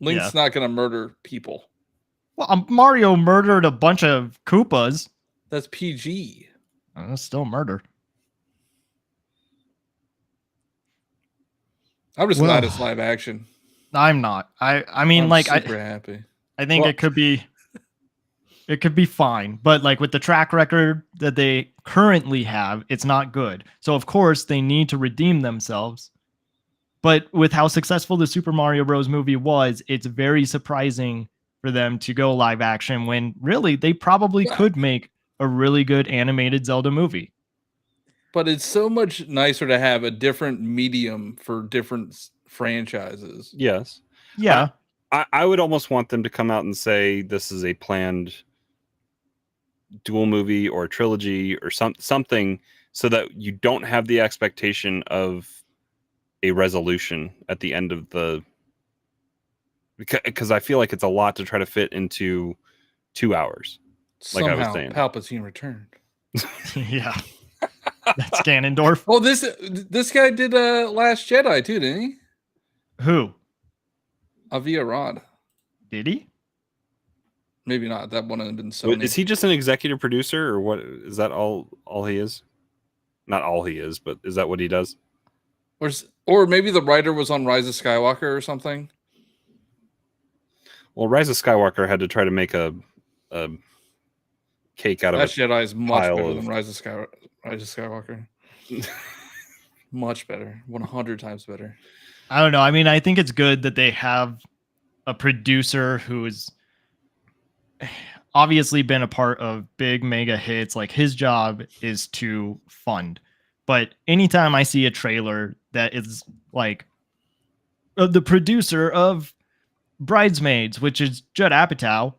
[SPEAKER 4] Link's not going to murder people.
[SPEAKER 3] Well, Mario murdered a bunch of Koopas.
[SPEAKER 4] That's PG.
[SPEAKER 3] That's still murder.
[SPEAKER 4] I'm just glad it's live action.
[SPEAKER 3] I'm not. I mean,
[SPEAKER 4] I'm
[SPEAKER 3] like,
[SPEAKER 4] super happy.
[SPEAKER 3] I think it could be fine, but like with the track record that they currently have, it's not good. So of course they need to redeem themselves. But with how successful the Super Mario Bros. Movie was, it's very surprising for them to go live action when really they probably could make a really good animated Zelda movie.
[SPEAKER 4] But it's so much nicer to have a different medium for different franchises.
[SPEAKER 2] Yes.
[SPEAKER 3] Yeah.
[SPEAKER 2] I would almost want them to come out and say this is a planned dual movie or trilogy or something, so that you don't have the expectation of a resolution at the end of the, because I feel like it's a lot to try to fit into 2 hours. Like
[SPEAKER 4] Somehow,
[SPEAKER 2] I was saying,
[SPEAKER 4] Palpatine returned.
[SPEAKER 3] Yeah. That's Ganondorf.
[SPEAKER 4] Oh, this guy did Last Jedi too, didn't he?
[SPEAKER 3] Who?
[SPEAKER 4] Avia Rod.
[SPEAKER 3] Did he?
[SPEAKER 4] Maybe not. That one had been Sony.
[SPEAKER 2] Is he just an executive producer, or what? Is that all he is? Not all he is, but is that what he does?
[SPEAKER 4] Or maybe the writer was on Rise of Skywalker or something.
[SPEAKER 2] Well, Rise of Skywalker had to try to make a cake out of
[SPEAKER 4] Last Jedi is much better
[SPEAKER 2] of...
[SPEAKER 4] than Rise of Skywalker. Much better. 100 times better.
[SPEAKER 3] I don't know. I mean, I think it's good that they have a producer who is obviously been a part of big mega hits. Like his job is to fund. But anytime I see a trailer that is like the producer of Bridesmaids, which is Judd Apatow,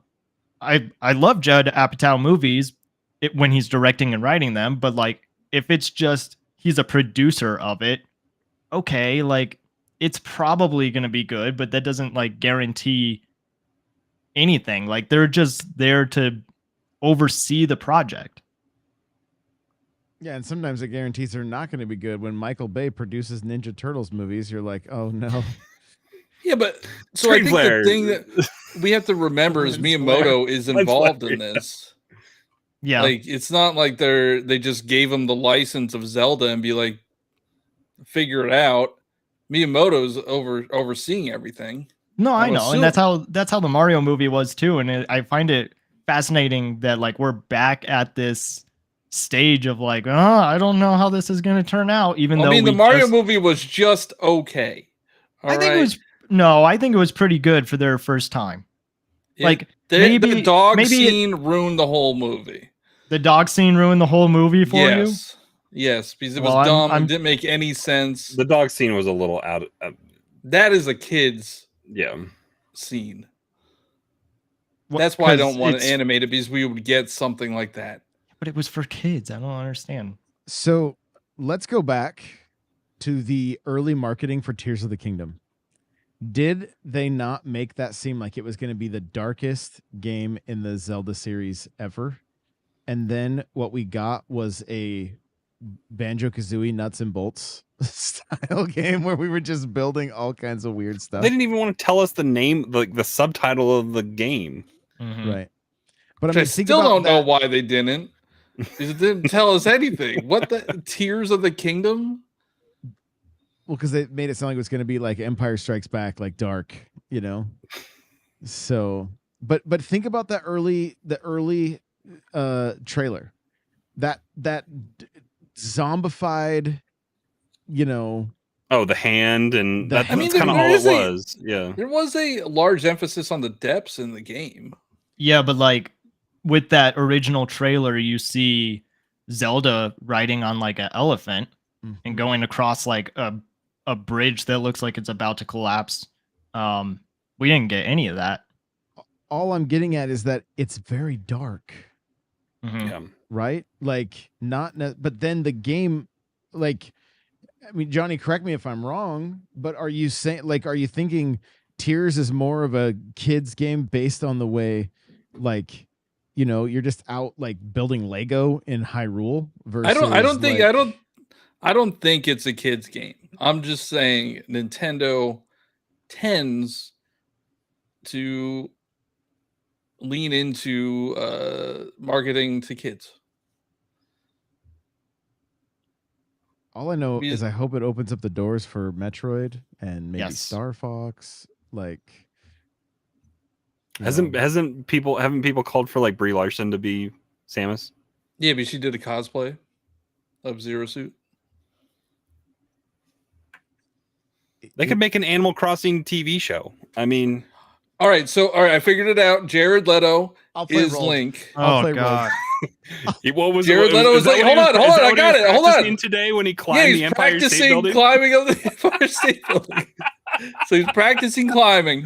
[SPEAKER 3] I love Judd Apatow movies when he's directing and writing them. But like if it's just he's a producer of it, okay, like it's probably going to be good, but that doesn't like guarantee anything. Like they're just there to oversee the project.
[SPEAKER 1] Yeah, and sometimes it guarantees they're not going to be good. When Michael Bay produces Ninja Turtles movies, you're like, oh no.
[SPEAKER 4] Yeah, but so I think the thing that we have to remember is Miyamoto is involved in this.
[SPEAKER 3] Yeah,
[SPEAKER 4] like it's not like they just gave him the license of Zelda and be like, figure it out. Miyamoto's overseeing everything.
[SPEAKER 3] No, I know, and that's how the Mario movie was too. And I find it fascinating that like we're back at this stage of like, I don't know how this is going to turn out. Even though
[SPEAKER 4] the Mario movie was just okay.
[SPEAKER 3] I think it was pretty good for their first time. Like
[SPEAKER 4] the dog scene ruined the whole movie.
[SPEAKER 3] The dog scene ruined the whole movie for you?
[SPEAKER 4] Yes, because it was dumb and didn't make any sense.
[SPEAKER 2] The dog scene was a little out of...
[SPEAKER 4] That is a kid's scene. That's why I don't want to animate it, because we would get something like that.
[SPEAKER 3] But it was for kids. I don't understand.
[SPEAKER 1] So let's go back to the early marketing for Tears of the Kingdom. Did they not make that seem like it was going to be the darkest game in the Zelda series ever? And then what we got was a Banjo-Kazooie nuts and bolts style game where we were just building all kinds of weird stuff.
[SPEAKER 2] They didn't even want to tell us the name, like the subtitle of the game.
[SPEAKER 3] Mm-hmm.
[SPEAKER 1] Right. But
[SPEAKER 4] I still don't know why they didn't. It didn't tell us anything. What the Tears of the Kingdom?
[SPEAKER 1] Well, because they made it sound like it was going to be like Empire Strikes Back, like dark, you know. So, but think about the early trailer, that zombified, you know.
[SPEAKER 2] Oh, the hand, and that's kind of all it was. Yeah,
[SPEAKER 4] there was a large emphasis on the depths in the game.
[SPEAKER 3] Yeah, but like with that original trailer, you see Zelda riding on like an elephant and going across like a bridge that looks like it's about to collapse. We didn't get any of that.
[SPEAKER 1] All I'm getting at is that it's very dark.
[SPEAKER 3] Mm-hmm.
[SPEAKER 2] Yeah.
[SPEAKER 1] Right? Like but then the game, like, I mean, Johnny, correct me if I'm wrong, but are you thinking Tears is more of a kid's game based on the way, like, you're just out like building Lego in Hyrule versus
[SPEAKER 4] I don't think it's a kid's game. I'm just saying Nintendo tends to lean into marketing to kids.
[SPEAKER 1] All I know
[SPEAKER 4] Because-
[SPEAKER 1] is I hope it opens up the doors for Metroid and maybe
[SPEAKER 3] Yes.
[SPEAKER 1] Star Fox. Like, you
[SPEAKER 2] Haven't
[SPEAKER 1] know.
[SPEAKER 2] people called for like Brie Larson to be Samus?
[SPEAKER 4] Yeah, but she did a cosplay of Zero Suit.
[SPEAKER 2] They could make an Animal Crossing TV show. I mean,
[SPEAKER 4] All right, I figured it out. Jared Leto
[SPEAKER 1] I'll play
[SPEAKER 4] is
[SPEAKER 1] Rogue.
[SPEAKER 4] Link.
[SPEAKER 1] I'll
[SPEAKER 3] Oh
[SPEAKER 1] play
[SPEAKER 3] God.
[SPEAKER 2] what was
[SPEAKER 4] Jared Leto
[SPEAKER 2] is
[SPEAKER 4] is
[SPEAKER 2] that
[SPEAKER 4] like,
[SPEAKER 2] what he
[SPEAKER 4] hold on,
[SPEAKER 2] is that
[SPEAKER 4] I
[SPEAKER 2] what he
[SPEAKER 4] got
[SPEAKER 2] was
[SPEAKER 4] it, hold on.
[SPEAKER 2] practicing today when he
[SPEAKER 4] Yeah,
[SPEAKER 2] climbed
[SPEAKER 4] he's
[SPEAKER 2] the Empire State
[SPEAKER 4] practicing
[SPEAKER 2] Building?
[SPEAKER 4] climbing of the Empire State Building. So he's practicing climbing.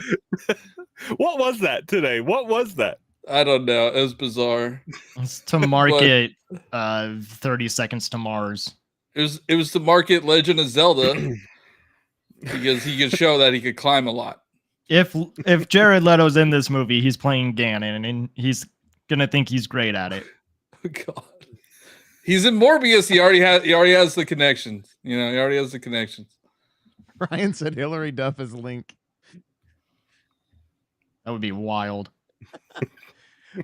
[SPEAKER 2] What was that today? What was that?
[SPEAKER 4] I don't know. It was bizarre.
[SPEAKER 3] It's to market 30 seconds to Mars.
[SPEAKER 4] It was to market Legend of Zelda because he could show that he could climb a lot.
[SPEAKER 3] If Jared Leto's in this movie, he's playing Ganon and he's gonna think he's great at it.
[SPEAKER 4] Oh, God. He's in Morbius. He already has the connections. You know, he already has the connections.
[SPEAKER 1] Ryan said Hillary Duff is Link.
[SPEAKER 3] That would be wild.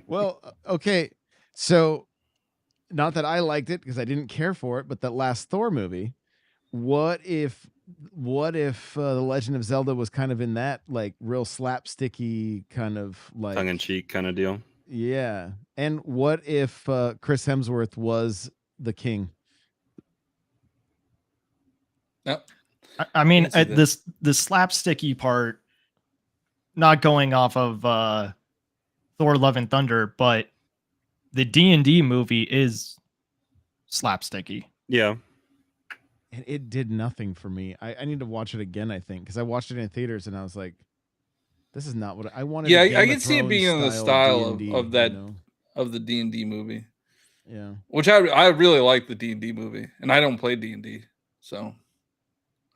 [SPEAKER 1] Well, okay. So, not that I liked it because I didn't care for it, but that last Thor movie, what if the Legend of Zelda was kind of in that like real slapsticky kind of like
[SPEAKER 2] Tongue in cheek kind of deal.
[SPEAKER 1] Yeah. And what if Chris Hemsworth was the king?
[SPEAKER 4] No,
[SPEAKER 3] I mean,
[SPEAKER 4] can see that.
[SPEAKER 3] the slapsticky part, not going off of Thor: Love and Thunder, but the D&D movie is slapsticky.
[SPEAKER 2] Yeah.
[SPEAKER 1] And it did nothing for me. I need to watch it again, I think, because I watched it in theaters and I was like, this is not what I wanted.
[SPEAKER 4] Yeah,
[SPEAKER 1] a Game
[SPEAKER 4] I
[SPEAKER 1] of
[SPEAKER 4] can see it
[SPEAKER 1] Thrones
[SPEAKER 4] being in the style
[SPEAKER 1] D&D,
[SPEAKER 4] of that
[SPEAKER 1] you know?
[SPEAKER 4] of the D&D movie,
[SPEAKER 1] Yeah.
[SPEAKER 4] which I really like the D&D movie, and I don't play D&D, so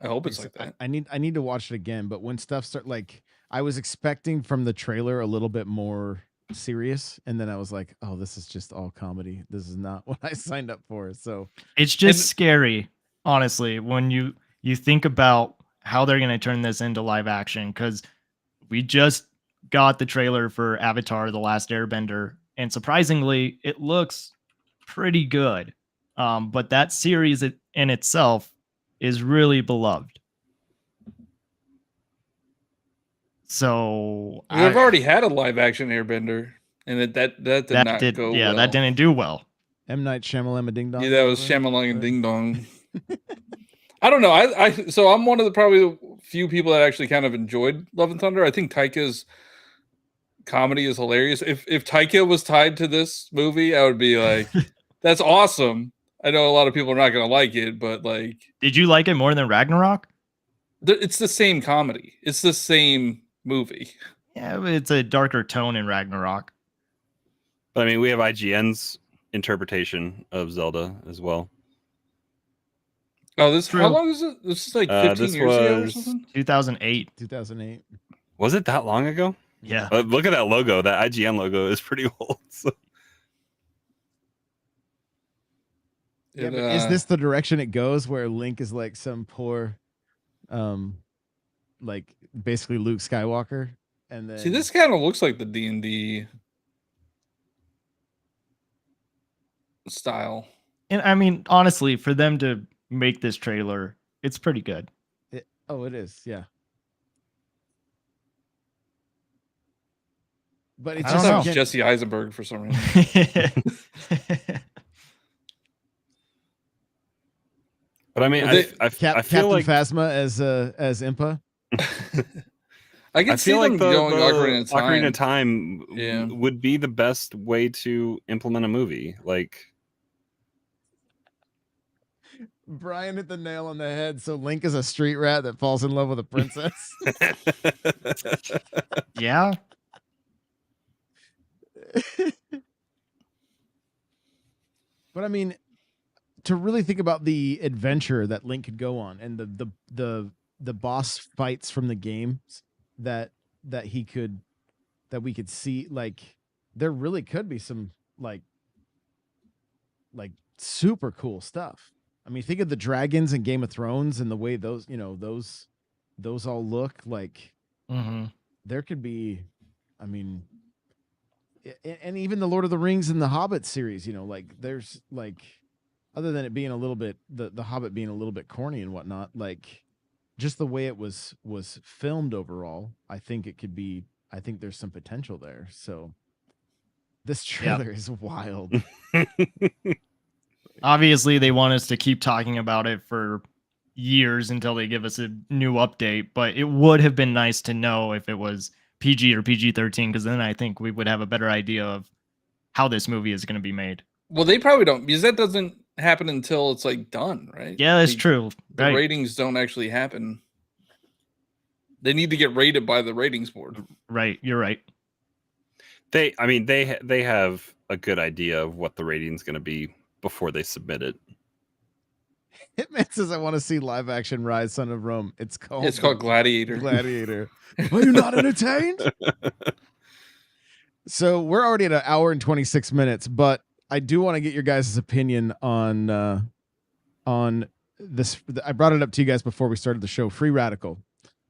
[SPEAKER 4] I hope it's like that.
[SPEAKER 1] I need to watch it again, but when stuff start like I was expecting from the trailer a little bit more serious, and then I was like, oh, this is just all comedy. This is not what I signed up for. So
[SPEAKER 3] It's just
[SPEAKER 4] And-
[SPEAKER 3] scary, honestly, when you think about how they're going to turn this into live action, because we just got the trailer for Avatar: The Last Airbender, and surprisingly, it looks pretty good. But that series in itself is really beloved. So
[SPEAKER 4] We've already had a live action Airbender, and that did not go well.
[SPEAKER 3] that didn't do well.
[SPEAKER 1] M. Night Shyamalan Ding Dong.
[SPEAKER 4] Yeah, that was Shyamalan and Ding Dong. I don't know. So I'm one of the probably the few people that actually kind of enjoyed Love and Thunder. I think Taika's comedy is hilarious. If Taika was tied to this movie, I would be like, that's awesome. I know a lot of people are not going to like it, but like,
[SPEAKER 3] Did you like it more than Ragnarok?
[SPEAKER 4] it's the same comedy. It's the same movie.
[SPEAKER 3] Yeah, but it's a darker tone in Ragnarok.
[SPEAKER 2] But I mean, we have IGN's interpretation of Zelda as well.
[SPEAKER 4] Oh, this
[SPEAKER 3] True.
[SPEAKER 4] how long is it? This is like 15
[SPEAKER 2] this
[SPEAKER 4] years ago or
[SPEAKER 2] was-
[SPEAKER 4] something.
[SPEAKER 3] 2008.
[SPEAKER 1] 2008.
[SPEAKER 2] Was it that long ago?
[SPEAKER 3] Yeah.
[SPEAKER 2] Look at that logo. That IGN logo is pretty old. So.
[SPEAKER 1] Yeah,
[SPEAKER 4] It,
[SPEAKER 1] but is this the direction it goes where Link is like some poor like basically Luke Skywalker, and then
[SPEAKER 4] See, this kind of looks like the D&D style.
[SPEAKER 3] And I mean, honestly, for them to make this trailer, it's pretty good.
[SPEAKER 1] it is, yeah. But it's
[SPEAKER 3] I
[SPEAKER 4] I
[SPEAKER 3] don't
[SPEAKER 1] just
[SPEAKER 4] thought it
[SPEAKER 3] know.
[SPEAKER 4] was
[SPEAKER 1] again,
[SPEAKER 4] Jesse Eisenberg for some reason.
[SPEAKER 2] But I mean,
[SPEAKER 4] Well,
[SPEAKER 2] I feel
[SPEAKER 1] Captain
[SPEAKER 2] like
[SPEAKER 1] Phasma as Impa.
[SPEAKER 4] I can
[SPEAKER 2] I
[SPEAKER 4] see
[SPEAKER 2] feel
[SPEAKER 4] them
[SPEAKER 2] like the
[SPEAKER 4] going Ocarina of Time.
[SPEAKER 2] Ocarina of Time
[SPEAKER 4] Yeah.
[SPEAKER 2] would be the best way to implement a movie. Like,
[SPEAKER 1] Brian hit the nail on the head. So Link is a street rat that falls in love with a princess.
[SPEAKER 3] Yeah.
[SPEAKER 1] But I mean, to really think about the adventure that Link could go on and the boss fights from the games that we could see, like there really could be some like super cool stuff. I mean, think of the dragons in Game of Thrones and the way those, you know, those all look like. There could be, I mean, and even the Lord of the Rings and the Hobbit series, you know, like there's like, other than it being a little bit, the Hobbit being a little bit corny and whatnot, like just the way it was filmed overall, I think it could be, I think there's some potential there. So this trailer is wild.
[SPEAKER 3] Obviously, they want us to keep talking about it for years until they give us a new update, but it would have been nice to know if it was PG or PG-13, because then I think we would have a better idea of how this movie is going to be made.
[SPEAKER 4] Well, they probably don't, because that doesn't happen until it's like done, right?
[SPEAKER 3] Yeah, that's true.
[SPEAKER 4] The ratings don't actually happen. They need to get rated by the ratings board.
[SPEAKER 3] Right, you're right.
[SPEAKER 2] They have a good idea of what the rating's going to be before they submit it.
[SPEAKER 1] Hitman says, "I want to see live action Rise, Son of Rome." It's called
[SPEAKER 4] Gladiator.
[SPEAKER 1] Gladiator. Are you not entertained? So we're already at 1 hour and 26 minutes, but I do want to get your guys' opinion on this. I brought it up to you guys before we started the show. Free Radical,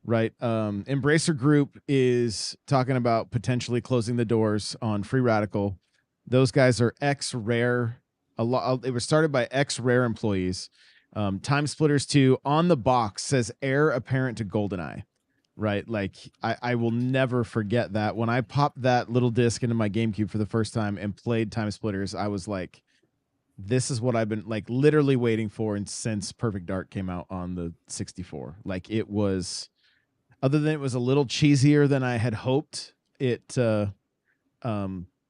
[SPEAKER 1] right? Embracer Group is talking about potentially closing the doors on Free Radical. Those guys are ex-Rare. It was started by ex-Rare employees. Time Splitters 2 on the box says heir apparent to GoldenEye, right? Like I will never forget that. When I popped that little disc into my GameCube for the first time and played Time Splitters, I was like, this is what I've been like literally waiting for since Perfect Dark came out on the 64. Like it was, other than it was a little cheesier than I had hoped, it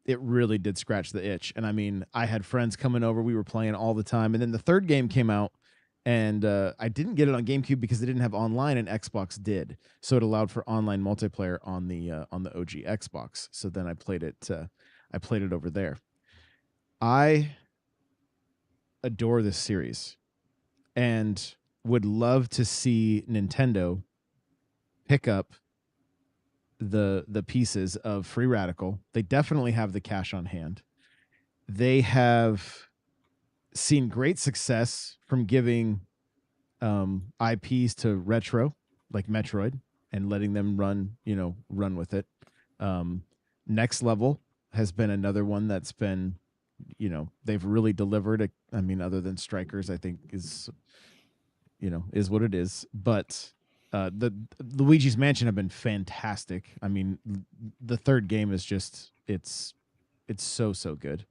[SPEAKER 1] really did scratch the itch. And I mean, I had friends coming over, we were playing all the time. And then the third game came out, and I didn't get it on GameCube because it didn't have online, and Xbox did. So it allowed for online multiplayer on the OG Xbox. So then I played it over there. I adore this series and would love to see Nintendo pick up the pieces of Free Radical. They definitely have the cash on hand. They have seen great success from giving IPs to Retro, like Metroid, and letting them run with it. Next Level has been another one that's been, they've really delivered. I mean, other than Strikers, I think is what it is. But the Luigi's Mansion have been fantastic. I mean, the third game is just it's so good.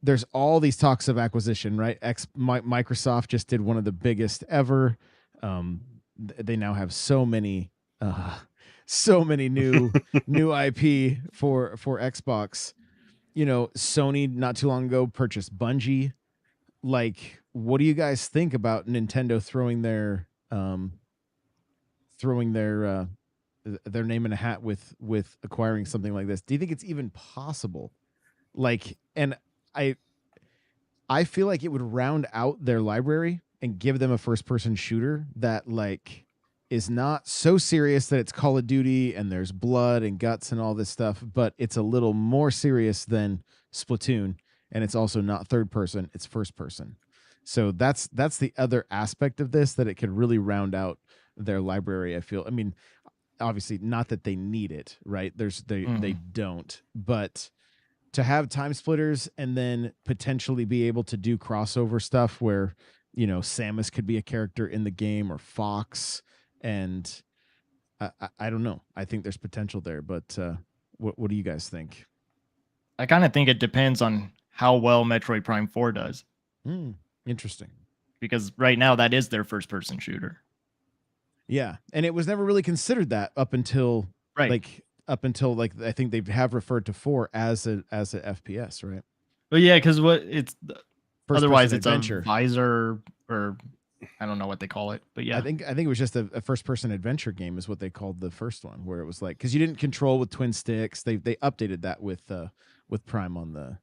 [SPEAKER 1] There's all these talks of acquisition, right? Microsoft just did one of the biggest ever. They now have so many new IP for Xbox. Sony not too long ago purchased Bungie. Like, what do you guys think about Nintendo throwing their name in a hat with acquiring something like this? Do you think it's even possible? Like, and I feel like it would round out their library and give them a first-person shooter that like is not so serious that it's Call of Duty and there's blood and guts and all this stuff, but it's a little more serious than Splatoon, and it's also not third person, it's first person. So that's the other aspect of this, that it could really round out their library, I feel. I mean, obviously not that they need it, right? They don't, but to have Time Splitters and then potentially be able to do crossover stuff where, Samus could be a character in the game, or Fox, and I don't know. I think there's potential there, but what do you guys think?
[SPEAKER 3] I kind of think it depends on how well Metroid Prime 4 does.
[SPEAKER 1] Interesting.
[SPEAKER 3] Because right now that is their first-person shooter.
[SPEAKER 1] Yeah, and it was never really considered that up until I think they have referred to 4 as a FPS, right?
[SPEAKER 3] But yeah, because otherwise it's
[SPEAKER 1] adventure.
[SPEAKER 3] A visor, or I don't know what they call it, but yeah,
[SPEAKER 1] I think it was just a first-person adventure game is what they called the first one, where it was like, because you didn't control with twin sticks. They updated that with Prime on the.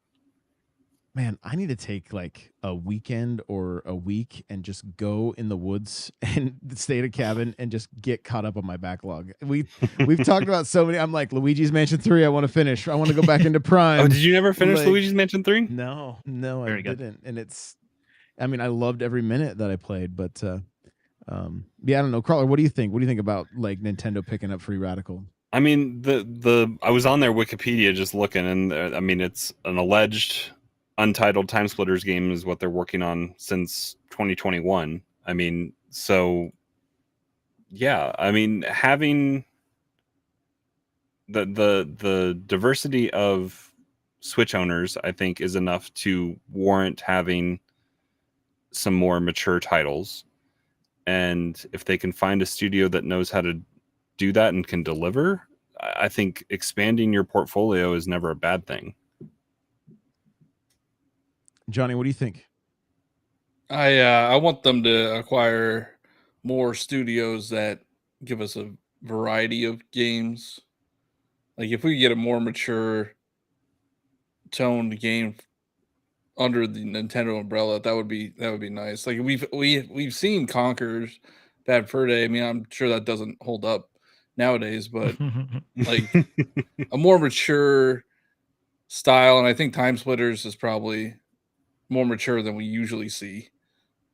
[SPEAKER 1] Man, I need to take like a weekend or a week and just go in the woods and stay at a cabin and just get caught up on my backlog. We've talked about so many. I'm like, Luigi's Mansion 3, I want to finish. I want to go back into Prime.
[SPEAKER 2] Oh, did you never finish
[SPEAKER 1] Like,
[SPEAKER 2] Luigi's Mansion 3?
[SPEAKER 1] No,
[SPEAKER 3] Very
[SPEAKER 1] I
[SPEAKER 3] good.
[SPEAKER 1] didn't. And I mean, I loved every minute that I played, but yeah, I don't know. Crawler, what do you think? What do you think about like Nintendo picking up Free Radical?
[SPEAKER 2] I mean, I was on their Wikipedia just looking, and I mean, it's an alleged untitled Time Splitters game is what they're working on since 2021. I mean, so yeah, I mean, having the diversity of Switch owners, I think, is enough to warrant having some more mature titles. And if they can find a studio that knows how to do that and can deliver, I think expanding your portfolio is never a bad thing.
[SPEAKER 1] Johnny, what do you think?
[SPEAKER 4] I want them to acquire more studios that give us a variety of games. Like if we get a more mature toned game under the Nintendo umbrella, that would be nice. Like we've seen Conker's Bad Fur Day. I mean, I'm sure that doesn't hold up nowadays, but like a more mature style, and I think Time Splitters is probably more mature than we usually see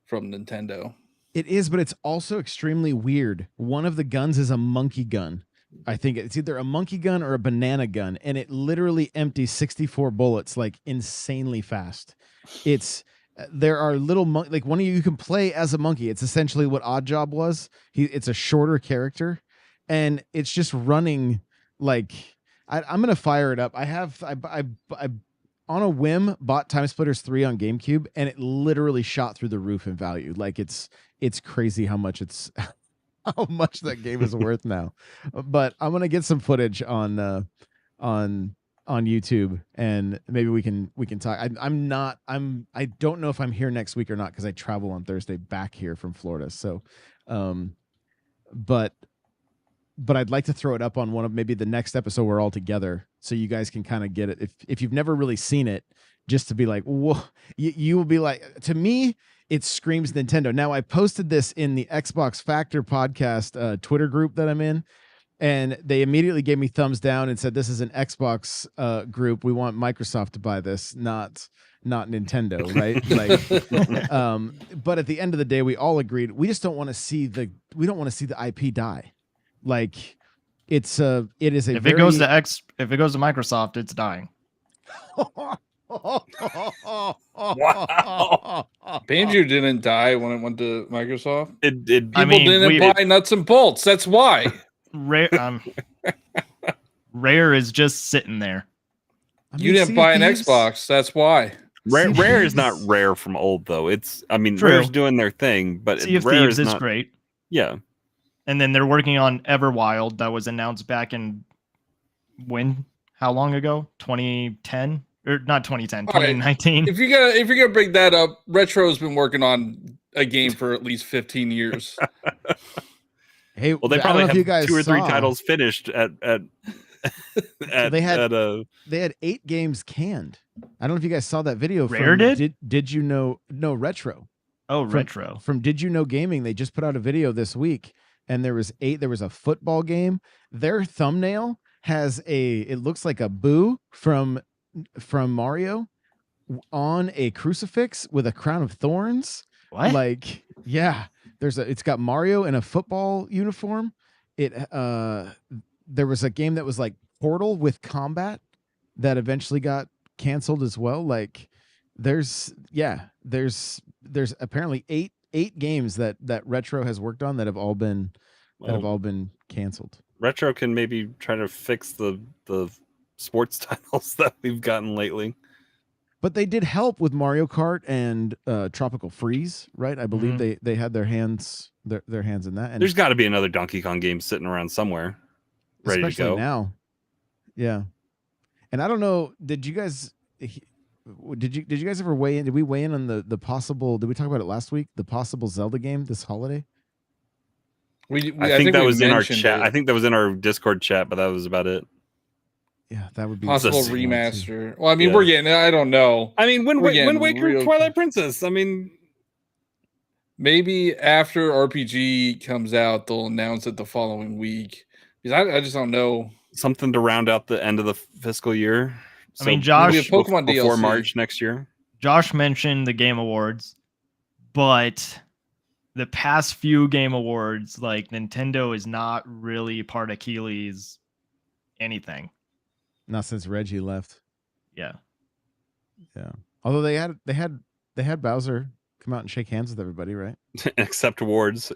[SPEAKER 4] from Nintendo.
[SPEAKER 1] It is, but it's also extremely weird. One of the guns is a monkey gun. I think it's either a monkey gun or a banana gun, and it literally empties 64 bullets like insanely fast. There are little like one of you can play as a monkey. It's essentially what Oddjob was. It's a shorter character, and it's just running like I'm gonna fire it up. I on a whim bought Time Splitters 3 on GameCube, and it literally shot through the roof in value. Like it's crazy how much how much that game is worth now. But I'm gonna get some footage on YouTube, and maybe we can talk. I don't know if I'm here next week or not because I travel on Thursday back here from Florida. So, but I'd like to throw it up on one of maybe the next episode we're all together, so you guys can kind of get it. If you've never really seen it, just to be like, whoa, you will be like, to me, it screams Nintendo. Now, I posted this in the Xbox Factor podcast Twitter group that I'm in, and they immediately gave me thumbs down and said, this is an Xbox group. We want Microsoft to buy this, not Nintendo, right? Like, but at the end of the day, we all agreed we just don't want to see the IP die. Like, it is a
[SPEAKER 3] if it goes to Microsoft, it's dying.
[SPEAKER 2] Wow.
[SPEAKER 4] Banjo didn't die when it went to Microsoft.
[SPEAKER 2] People
[SPEAKER 4] didn't buy nuts and bolts. That's why.
[SPEAKER 3] Rare is just sitting there.
[SPEAKER 4] You didn't buy an Xbox. That's why.
[SPEAKER 2] Rare is not Rare from old though.
[SPEAKER 3] True.
[SPEAKER 2] Rare's doing their thing, but
[SPEAKER 3] Sea of
[SPEAKER 2] Rare
[SPEAKER 3] Thieves is
[SPEAKER 2] not,
[SPEAKER 3] great.
[SPEAKER 2] Yeah.
[SPEAKER 3] And then they're working on Everwild that was announced back in how long ago? 2010 or not 2010, 2019.
[SPEAKER 4] Right. If you're gonna bring that up, Retro's been working on a game for at least 15 years.
[SPEAKER 1] Hey,
[SPEAKER 2] well, they probably have
[SPEAKER 1] you guys
[SPEAKER 2] 2 or 3 titles finished at
[SPEAKER 1] they had 8 games canned. I don't know if you guys saw that video.
[SPEAKER 3] Rare
[SPEAKER 1] did you know? No, Retro.
[SPEAKER 3] Retro
[SPEAKER 1] from Did You Know Gaming. They just put out a video this week, and there was a football game. Their thumbnail has it looks like a Boo from Mario on a crucifix with a crown of thorns.
[SPEAKER 3] What?
[SPEAKER 1] Like, yeah, it's got Mario in a football uniform. There was a game that was like Portal with combat that eventually got canceled as well. Like, there's apparently eight games that Retro has worked on that have all been canceled.
[SPEAKER 2] Retro can maybe try to fix the sports titles that we've gotten lately.
[SPEAKER 1] But they did help with Mario Kart and Tropical Freeze, right? I believe they had their hands in that. And
[SPEAKER 2] there's got to be another Donkey Kong game sitting around somewhere, ready to go
[SPEAKER 1] now. Yeah, and I don't know. Did you guys ever weigh in? Did we weigh in on the possible? Did we talk about it last week? The possible Zelda game this holiday.
[SPEAKER 2] I think that was in our chat. I think that was in our Discord chat, but that was about it.
[SPEAKER 1] Yeah, that would be
[SPEAKER 4] possible
[SPEAKER 2] That's a
[SPEAKER 4] remaster. Well, I mean,
[SPEAKER 2] Yeah.
[SPEAKER 4] we're getting. I don't know.
[SPEAKER 2] I mean,
[SPEAKER 4] We're
[SPEAKER 2] Wind
[SPEAKER 4] getting
[SPEAKER 2] Waker,
[SPEAKER 4] real
[SPEAKER 2] Twilight Princess. I mean,
[SPEAKER 4] maybe after RPG comes out, they'll announce it the following week. Because I just don't know.
[SPEAKER 2] something to round out the end of the fiscal year.
[SPEAKER 3] I mean,
[SPEAKER 2] So
[SPEAKER 3] Josh-
[SPEAKER 4] We have Pokemon
[SPEAKER 2] before
[SPEAKER 4] DLC.
[SPEAKER 2] March next year.
[SPEAKER 3] Josh mentioned the Game Awards, but the past few Game Awards, like Nintendo is not really part of Keeley's anything.
[SPEAKER 1] not since Reggie left.
[SPEAKER 3] Yeah.
[SPEAKER 1] Yeah. Although they had Bowser come out and shake hands with everybody, right?
[SPEAKER 2] Accept awards.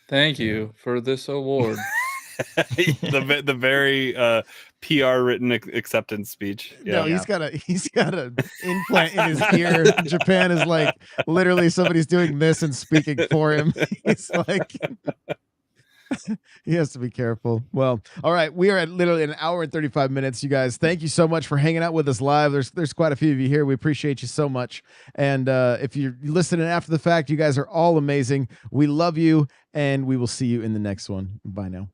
[SPEAKER 4] Thank you for this award.
[SPEAKER 2] the very PR written acceptance speech. Yeah.
[SPEAKER 1] No, he's got a implant in his ear. Japan is like literally somebody's doing this and speaking for him. He's like he has to be careful. Well, all right. We are at literally an hour and 35 minutes, you guys. Thank you so much for hanging out with us live. There's quite a few of you here. We appreciate you so much. And if you're listening after the fact, you guys are all amazing. We love you, and we will see you in the next one. Bye now.